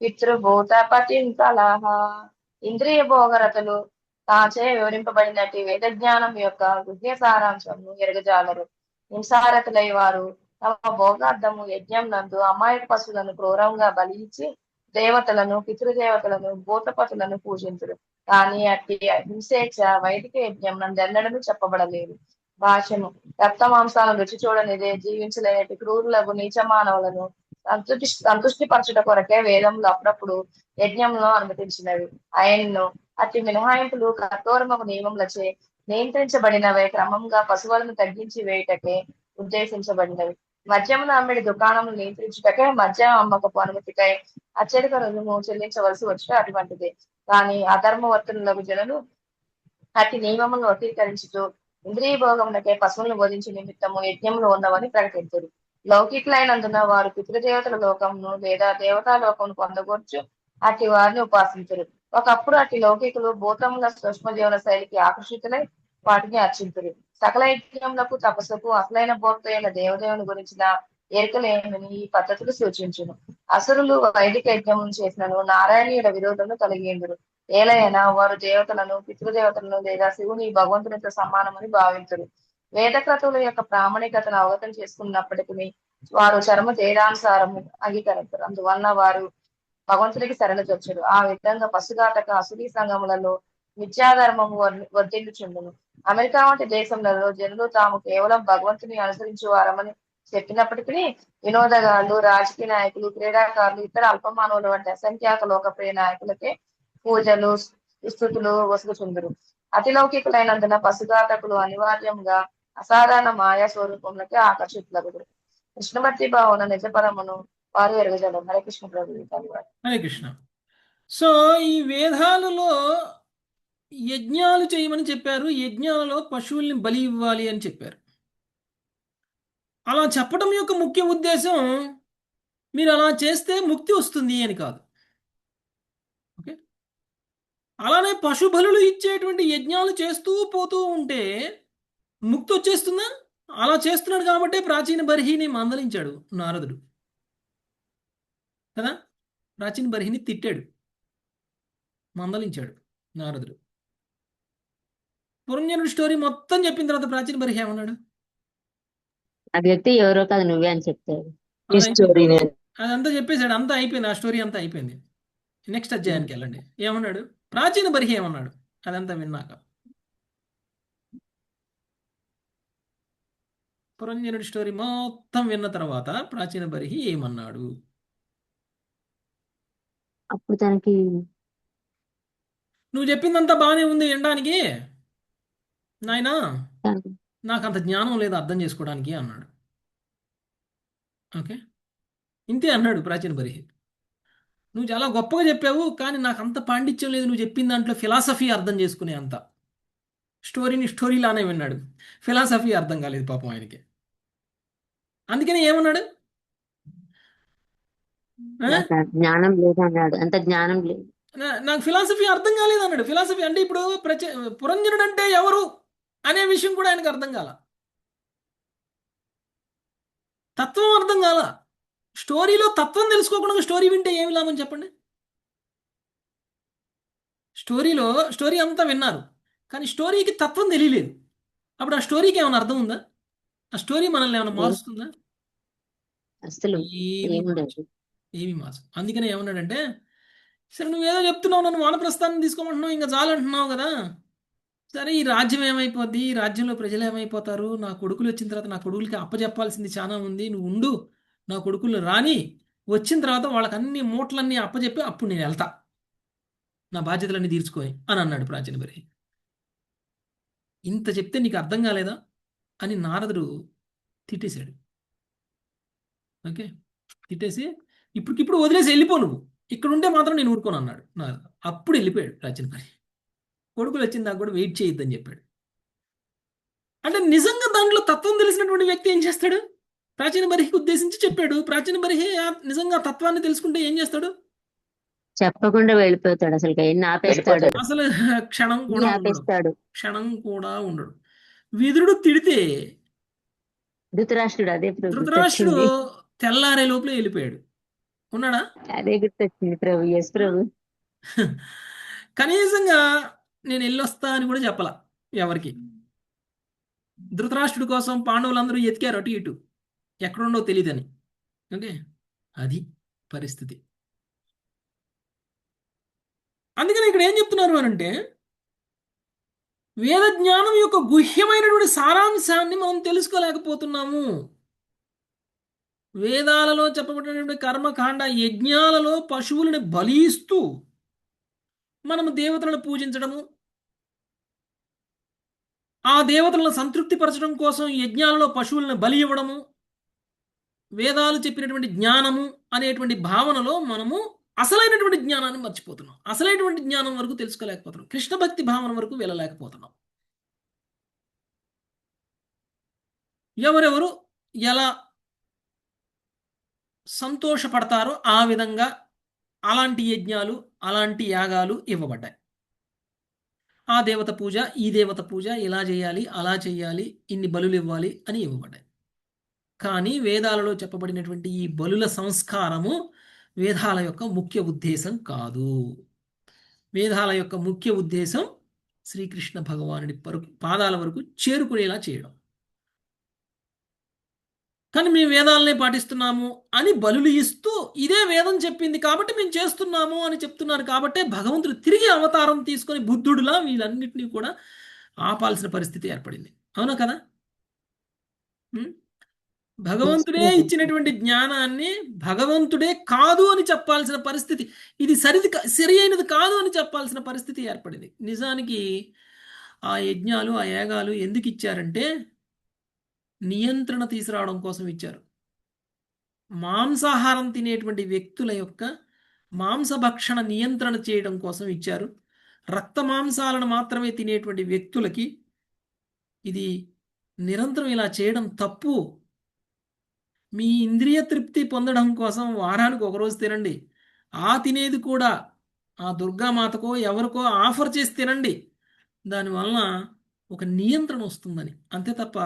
Speaker 10: పితృభూత పతిం కలహ. ఇంద్రియ భోగరతులు తాచే వివరింపబడినట్టు వేద జ్ఞానం యొక్క గుహ్య సారాంశంను ఎరగజాలరు. హింసారతులై వారు తమ భోగార్థము యజ్ఞం నందు అమాయక పశువులను క్రూరంగా బలి ఇచ్చి దేవతలను పితృదేవతలను భూతపతులను పూజించురు. కానీ అట్టి హింసేచ్ఛ వైదిక యజ్ఞం నందెన్నడూ చెప్పబడలేదు. భాష్యము. రక్త మాంసాలను రుచి చూడనిదే జీవించలేనటి క్రూరులకు నీచ మానవులను సంతుష్టి పరచుట కొరకే వేదములు అప్పుడప్పుడు యజ్ఞంలో అనుమతించినవి. ఆయన్ను అట్టి మినహాయింపులు కఠోరమగు నియమములచే నియంత్రించబడినవే క్రమంగా పశువులను తగ్గించి వేయుటకే ఉద్దేశించబడినవి. మద్యమును అమ్మిడి దుకాణములు నియంత్రించుటకే మద్యం అమ్మకపు అనుమతికై అత్యధిక రుజుము చెల్లించవలసి వచ్చుట అటువంటిదే. కానీ అధర్మవర్తనులకు జనులు అట్టి నియమములను వక్రీకరించుతూ ఇంద్రియ భోగమునకే పశువులను బోధించే నిమిత్తము యజ్ఞంలో ఉన్నవని ప్రకటించరు. లౌకికులైనందున వారు పితృదేవతల లోకమును లేదా దేవతా లోకమును పొందగొర్చు అట్టి వారిని ఉపాసించరు. ఒకప్పుడు అట్టి లౌకికులు భూతముల సూక్ష్మ జీవన శైలికి ఆకర్షితులై వాటిని అర్చింతురు. సకల యజ్ఞములకు తపస్సుకు అసలైన భోక్త అయిన దేవదేవుని గురించిన ఎరుకలేమని ఈ పద్ధతులు సూచించును. అసురులు వైదిక యజ్ఞమును చేసినను నారాయణీయుల విరోధమును కలిగేందురు. ఏలైనా వారు దేవతలను పితృదేవతలను లేదా శివుని భగవంతునితో సమానమని భావించరు. వేదక్రతువుల యొక్క ప్రామాణికతను అవగతం చేసుకున్నప్పటికీ వారు చర్మ తేడానుసారము అంగీకరించరు. అందువలన వారు భగవంతునికి శరణుజొచ్చురు. ఆ విధంగా పశుఘాతక అసురీ సంఘములలో మిథ్యాధర్మము వర్ధిల్లుచుండును. అమెరికా వంటి దేశములలో జనులు తాము కేవలం భగవంతుని అనుసరించు వారమని చెప్పినప్పటికీ వినోదగాళ్ళు, రాజకీయ నాయకులు, క్రీడాకారులు, ఇతర అల్పమానవులు వంటి అసంఖ్యాక లోకప్రియ నాయకులకే పూజలు స్థుతులు వసులుచుందురు. అతిలౌకికులైనందున పశుఘాతకులు అనివార్యంగా అసాధారణ మాయా స్వరూపములకే ఆకర్షితులగుదురు. కృష్ణభక్తి భావన నిజపరమును వారు ఎరుగజలరు. హరే కృష్ణ ప్రభు.
Speaker 1: హరే కృష్ణ. సో ఈ వేదాలలో యజ్ఞాలు చేయమని చెప్పారు. యజ్ఞాలలో పశువుల్ని బలి ఇవ్వాలి అని చెప్పారు. అలా చెప్పడం యొక్క ముఖ్య ఉద్దేశం మీరు అలా చేస్తే ముక్తి వస్తుంది అని కాదు. ఓకే. అలానే పశు బలులు ఇచ్చేటువంటి యజ్ఞాలు చేస్తూ పోతూ ఉంటే ముక్తి వచ్చేస్తుందా? అలా చేస్తున్నాడు కాబట్టి ప్రాచీన బర్హిని మందలించాడు నారదుడు కదా. ప్రాచీన బర్హిని తిట్టాడు, మందలించాడు నారదుడు. పురంజనుడి స్టోరీ మొత్తం చెప్పిన తర్వాత ప్రాచీన బర్హి ఏమన్నాడు?
Speaker 4: ఆ వ్యక్తి ఎవరో కాదు నువ్వే అని చెప్తాడు.
Speaker 1: అదంతా చెప్పేశాడు. అంతా అయిపోయింది. ఆ స్టోరీ అంతా అయిపోయింది. నెక్స్ట్ అధ్యాయానికి వెళ్ళండి. ఏమన్నాడు ప్రాచీన బర్హి? ఏమన్నాడు అదంతా విన్నాక? పురంజనుడి స్టోరీ మొత్తం విన్న తర్వాత ప్రాచీన బర్హి ఏమన్నాడు?
Speaker 4: అప్పుడు తనకి
Speaker 1: నువ్వు చెప్పిందంతా బాగానే ఉంది వినడానికి నాయనా, నాకు అంత జ్ఞానం లేదు అర్థం చేసుకోవడానికి అన్నాడు. ఓకే. ఇంతే అన్నాడు ప్రాచీన బర్హి. నువ్వు చాలా గొప్పగా చెప్పావు, కానీ నాకు అంత పాండిత్యం లేదు నువ్వు చెప్పిన దాంట్లో ఫిలాసఫీ అర్థం చేసుకునే అంత. స్టోరీని స్టోరీలానే విన్నాడు. ఫిలాసఫీ అర్థం కాలేదు పాపం ఆయనకి. అందుకని ఏమన్నాడు?
Speaker 4: నాకు ఆ జ్ఞానం లేదు అన్నాడు. అంత జ్ఞానం లేదు.
Speaker 1: నాకు ఫిలాసఫీ అర్థం కాలేదు అన్నాడు. ఫిలాసఫీ అంటే ఇప్పుడు పురంజనుడు అంటే ఎవరు అనే విషయం కూడా ఆయనకు అర్థం కాల. తత్వం అర్థం కాల. స్టోరీలో తత్వం తెలుసుకోకుండా స్టోరీ వింటే ఏమి లాభం చెప్పండి? స్టోరీ అంతా విన్నారు, కానీ స్టోరీకి తత్వం తెలియలేదు. అప్పుడు ఆ స్టోరీకి ఏమైనా అర్థం ఉందా? ఆ స్టోరీ మనల్ని ఏమైనా మారుస్తుందా?
Speaker 4: అసలు
Speaker 1: ఏమి
Speaker 4: ఏముండదు.
Speaker 1: మార్చు. అందుకనే ఏమన్నాడంటే, సరే నువ్వేదో చెప్తున్నావు, నన్ను వానప్రస్థానం తీసుకోమంటున్నావు, ఇంకా చాలంటున్నావు కదా, సరే ఈ రాజ్యం ఏమైపోద్ది, ఈ రాజ్యంలో ప్రజలు ఏమైపోతారు, నా కొడుకులు వచ్చిన తర్వాత నా కొడుకులకి అప్పచెప్పాల్సింది చాలా ఉంది, నువ్వు ఉండు, నా కొడుకులు రాని, వచ్చిన తర్వాత వాళ్ళకి అన్ని మూటలన్నీ అప్పచెప్పి అప్పుడు నేను వెళ్తా, నా బాధ్యతలన్నీ తీర్చుకొని అని అన్నాడు ప్రాచీన బరి. ఇంత చెప్తే నీకు అర్థం కాలేదా అని నారదుడు తిట్టేశాడు. ఓకే, తిట్టేసి ఇప్పటికిప్పుడు వదిలేసి వెళ్ళిపో, నువ్వు ఇక్కడ ఉంటే మాత్రం నేను ఊరుకోను అన్నాడు నారదుడు. అప్పుడు వెళ్ళిపోయాడు ప్రాచీన బరి. కొడుకులు వచ్చిన దాకా కూడా వెయిట్ చేయొద్దని చెప్పాడు. అంటే నిజంగా దాంట్లో తత్వం తెలిసినటువంటి వ్యక్తి ఏం చేస్తాడు? ప్రాచీన బరిహికి ఉద్దేశించి చెప్పాడు. ప్రాచీన బరిహి నిజంగా తత్వాన్ని తెలుసుకుంటే ఏం చేస్తాడు?
Speaker 4: చెప్పకుండా వెళ్ళిపోతాడు. అసలు ఎన్ని ఆపేస్తాడు.
Speaker 1: అసలు క్షణం కూడా ఉండడు.
Speaker 4: ఆపేస్తాడు.
Speaker 1: క్షణం కూడా ఉండడు. విదురుడు తిడితే
Speaker 4: ధృతరాష్ట్రుడు అదే ప్రభు
Speaker 1: ధృతరాష్ట్రుడు
Speaker 4: గుర్తొచ్చింది.
Speaker 1: తెల్లారే లోపల వెళ్ళిపోయాడు. ఉన్నాడా?
Speaker 4: అదే గుర్తొచ్చింది ప్రభు. ఎస్ ప్రభు.
Speaker 1: కనీసంగా నేను వెళ్ళొస్తా అని కూడా చెప్పాల ఎవరికి. ధృతరాష్ట్రుడి కోసం పాండవులందరూ ఎతికారు అటు ఇటు, ఎక్కడుండో తెలియదని. ఓకే, అది పరిస్థితి. అందుకని ఇక్కడ ఏం చెప్తున్నారు అనంటే, వేద జ్ఞానం యొక్క గుహ్యమైనటువంటి సారాంశాన్ని మనం తెలుసుకోలేకపోతున్నాము. వేదాలలో చెప్పబడినటువంటి కర్మకాండ యజ్ఞాలలో పశువులను బలిస్తూ మనము దేవతలను పూజించడము, ఆ దేవతలను సంతృప్తిపరచడం కోసం యజ్ఞాలలో పశువులను బలి ఇవ్వడము, వేదాలు చెప్పినటువంటి జ్ఞానము అనేటువంటి భావనలో మనము అసలైనటువంటి జ్ఞానాన్ని మర్చిపోతున్నాం. అసలైనటువంటి జ్ఞానం వరకు తెలుసుకోలేకపోతున్నాం. కృష్ణ భక్తి భావన వరకు వెళ్ళలేకపోతున్నాం. ఎవరెవరు ఎలా సంతోషపడతారో ఆ విధంగా అలాంటి యజ్ఞాలు, అలాంటి యాగాలు ఇవ్వబడ్డాయి. ఆ దేవత పూజ, ఈ దేవత పూజ, ఇలా చేయాలి, అలా చేయాలి, ఇన్ని బలులు ఇవ్వాలి అని ఇవ్వబడ్డాయి. కానీ వేదాలలో చెప్పబడినటువంటి ఈ బలుల సంస్కారము వేదాల యొక్క ముఖ్య ఉద్దేశం కాదు. వేదాల యొక్క ముఖ్య ఉద్దేశం శ్రీకృష్ణ భగవానుడి పాదాల వరకు చేరుకునేలా చేయడం. కానీ మేము వేదాలనే పాటిస్తున్నాము అని బలులు ఇస్తూ ఇదే వేదం చెప్పింది కాబట్టి మేము చేస్తున్నాము అని చెప్తున్నారు. కాబట్టే భగవంతుడు తిరిగి అవతారం తీసుకొని బుద్ధుడులా వీళ్ళన్నింటినీ కూడా ఆపాల్సిన పరిస్థితి ఏర్పడింది. అవునా కదా? భగవంతుడే ఇచ్చినటువంటి జ్ఞానాన్ని భగవంతుడే కాదు అని చెప్పాల్సిన పరిస్థితి, ఇది సరి అయినది కాదు అని చెప్పాల్సిన పరిస్థితి ఏర్పడింది. నిజానికి ఆ యజ్ఞాలు, ఆ యాగాలు ఎందుకు ఇచ్చారంటే నియంత్రణ తీసుకురావడం కోసం ఇచ్చారు. మాంసాహారం తినేటువంటి వ్యక్తుల యొక్క మాంసభక్షణ నియంత్రణ చేయడం కోసం ఇచ్చారు. రక్త మాంసాలను మాత్రమే తినేటువంటి వ్యక్తులకి ఇది నిరంతరం ఇలా చేయడం తప్పు. మీ ఇంద్రియ తృప్తి పొందడం కోసం వారానికి ఒకరోజు తినండి. ఆ తినేది కూడా ఆ దుర్గామాతకో ఎవరికో ఆఫర్ చేసి తినండి. దానివలన ఒక నియంత్రణ వస్తుందని. అంతే తప్ప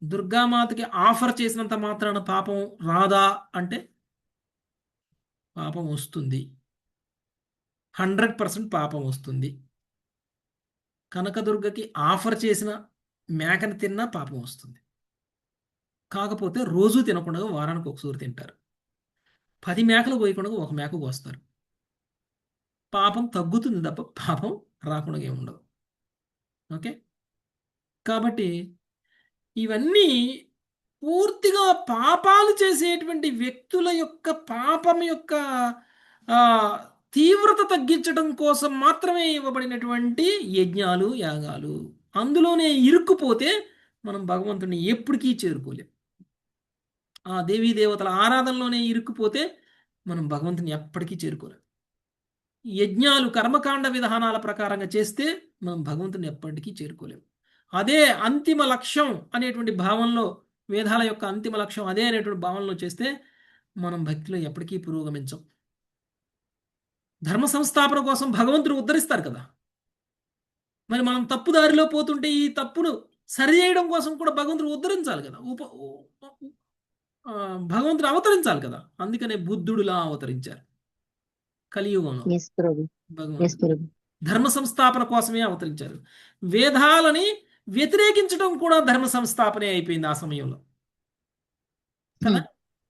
Speaker 1: దుర్గామాతకి ఆఫర్ చేసినంత మాత్రాన పాపం రాదా అంటే పాపం వస్తుంది. 100% పాపం వస్తుంది. కనకదుర్గకి ఆఫర్ చేసిన మేకని తిన్నా పాపం వస్తుంది. కాకపోతే రోజు తినకుండా వారానికి ఒకసారి తింటారు. 10 మేకలు కోయకుండా ఒక మేక కోస్తారు. పాపం తగ్గుతుంది తప్ప పాపం రాకుండా ఏముండదు. ఓకే, కాబట్టి ఇవన్నీ పూర్తిగా పాపాలు చేసేటువంటి వ్యక్తుల యొక్క పాపం యొక్క తీవ్రత తగ్గించడం కోసం మాత్రమే ఇవ్వబడినటువంటి యజ్ఞాలు, యాగాలు. అందులోనే ఇరుక్కుపోతే మనం భగవంతుని ఎప్పటికీ చేరుకోలేం. ఆ దేవీ దేవతల ఆరాధనలోనే ఇరుక్కుపోతే మనం భగవంతుని ఎప్పటికీ చేరుకోలేం. యజ్ఞాలు కర్మకాండ విధానాల ప్రకారంగా చేస్తే మనం భగవంతుని ఎప్పటికీ చేరుకోలేము. అదే అంతిమ లక్ష్యం అనేటువంటి భావంలో, వేదాల యొక్క అంతిమ లక్ష్యం అదే అనేటువంటి భావంలో చేస్తే మనం భక్తిలో ఎప్పటికీ పురోగమించం. ధర్మ సంస్థాపన కోసం భగవంతుడు ఉద్ధరిస్తారు కదా, మరి మనం తప్పు దారిలో పోతుంటే ఈ తప్పును సరిచేయడం కోసం కూడా భగవంతుడు ఉద్ధరించాలి కదా, భగవంతుడు అవతరించాలి కదా. అందుకనే బుద్ధుడులా అవతరించారు కలియుగంలో. భగవంతుడు ధర్మ సంస్థాపన కోసమే అవతరించారు. వేదాలని వ్యతిరేకించడం కూడా ధర్మ సంస్థాపనే అయిపోయింది ఆ సమయంలో కదా.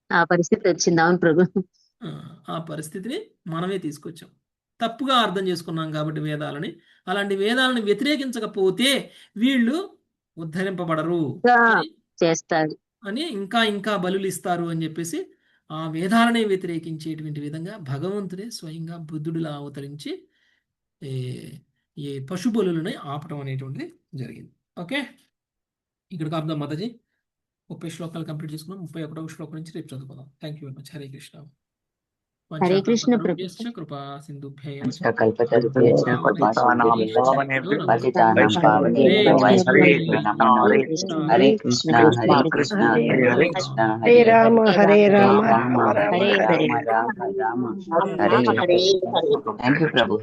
Speaker 4: ఆ పరిస్థితి వచ్చింది. అవును ప్రభు.
Speaker 1: ఆ పరిస్థితిని మనమే తీసుకొచ్చాం, తప్పుగా అర్థం చేసుకున్నాం కాబట్టి వేదాలని. అలాంటి వేదాలను వ్యతిరేకించకపోతే వీళ్ళు ఉద్ధరింపబడరు
Speaker 4: చేస్తారు
Speaker 1: అని, ఇంకా ఇంకా బలులు ఇస్తారు అని చెప్పేసి ఆ వేదాలనే వ్యతిరేకించేటువంటి విధంగా భగవంతుడే స్వయంగా బుద్ధుడిలా అవతరించి ఈ పశు బలులని ఆపటం అనేటువంటిది జరిగింది. ఓకే, ఇక్కడ కాపుదాం మాతాజీ. 30 శ్లోకాలు కంప్లీట్ చేసుకున్నాం. 31వ శ్లోకం నుంచి రేపు చదువుకుందాం. Thank you very much. Hare Krishna.
Speaker 4: Hare Krishna ప్రభు.
Speaker 1: కృపా సింధుభ్యైవ
Speaker 3: Hare Krishna Hare Krishna Hare Krishna Hare Rama Hare Rama Rama Rama Rama Hare Hare. Thank you Prabhu.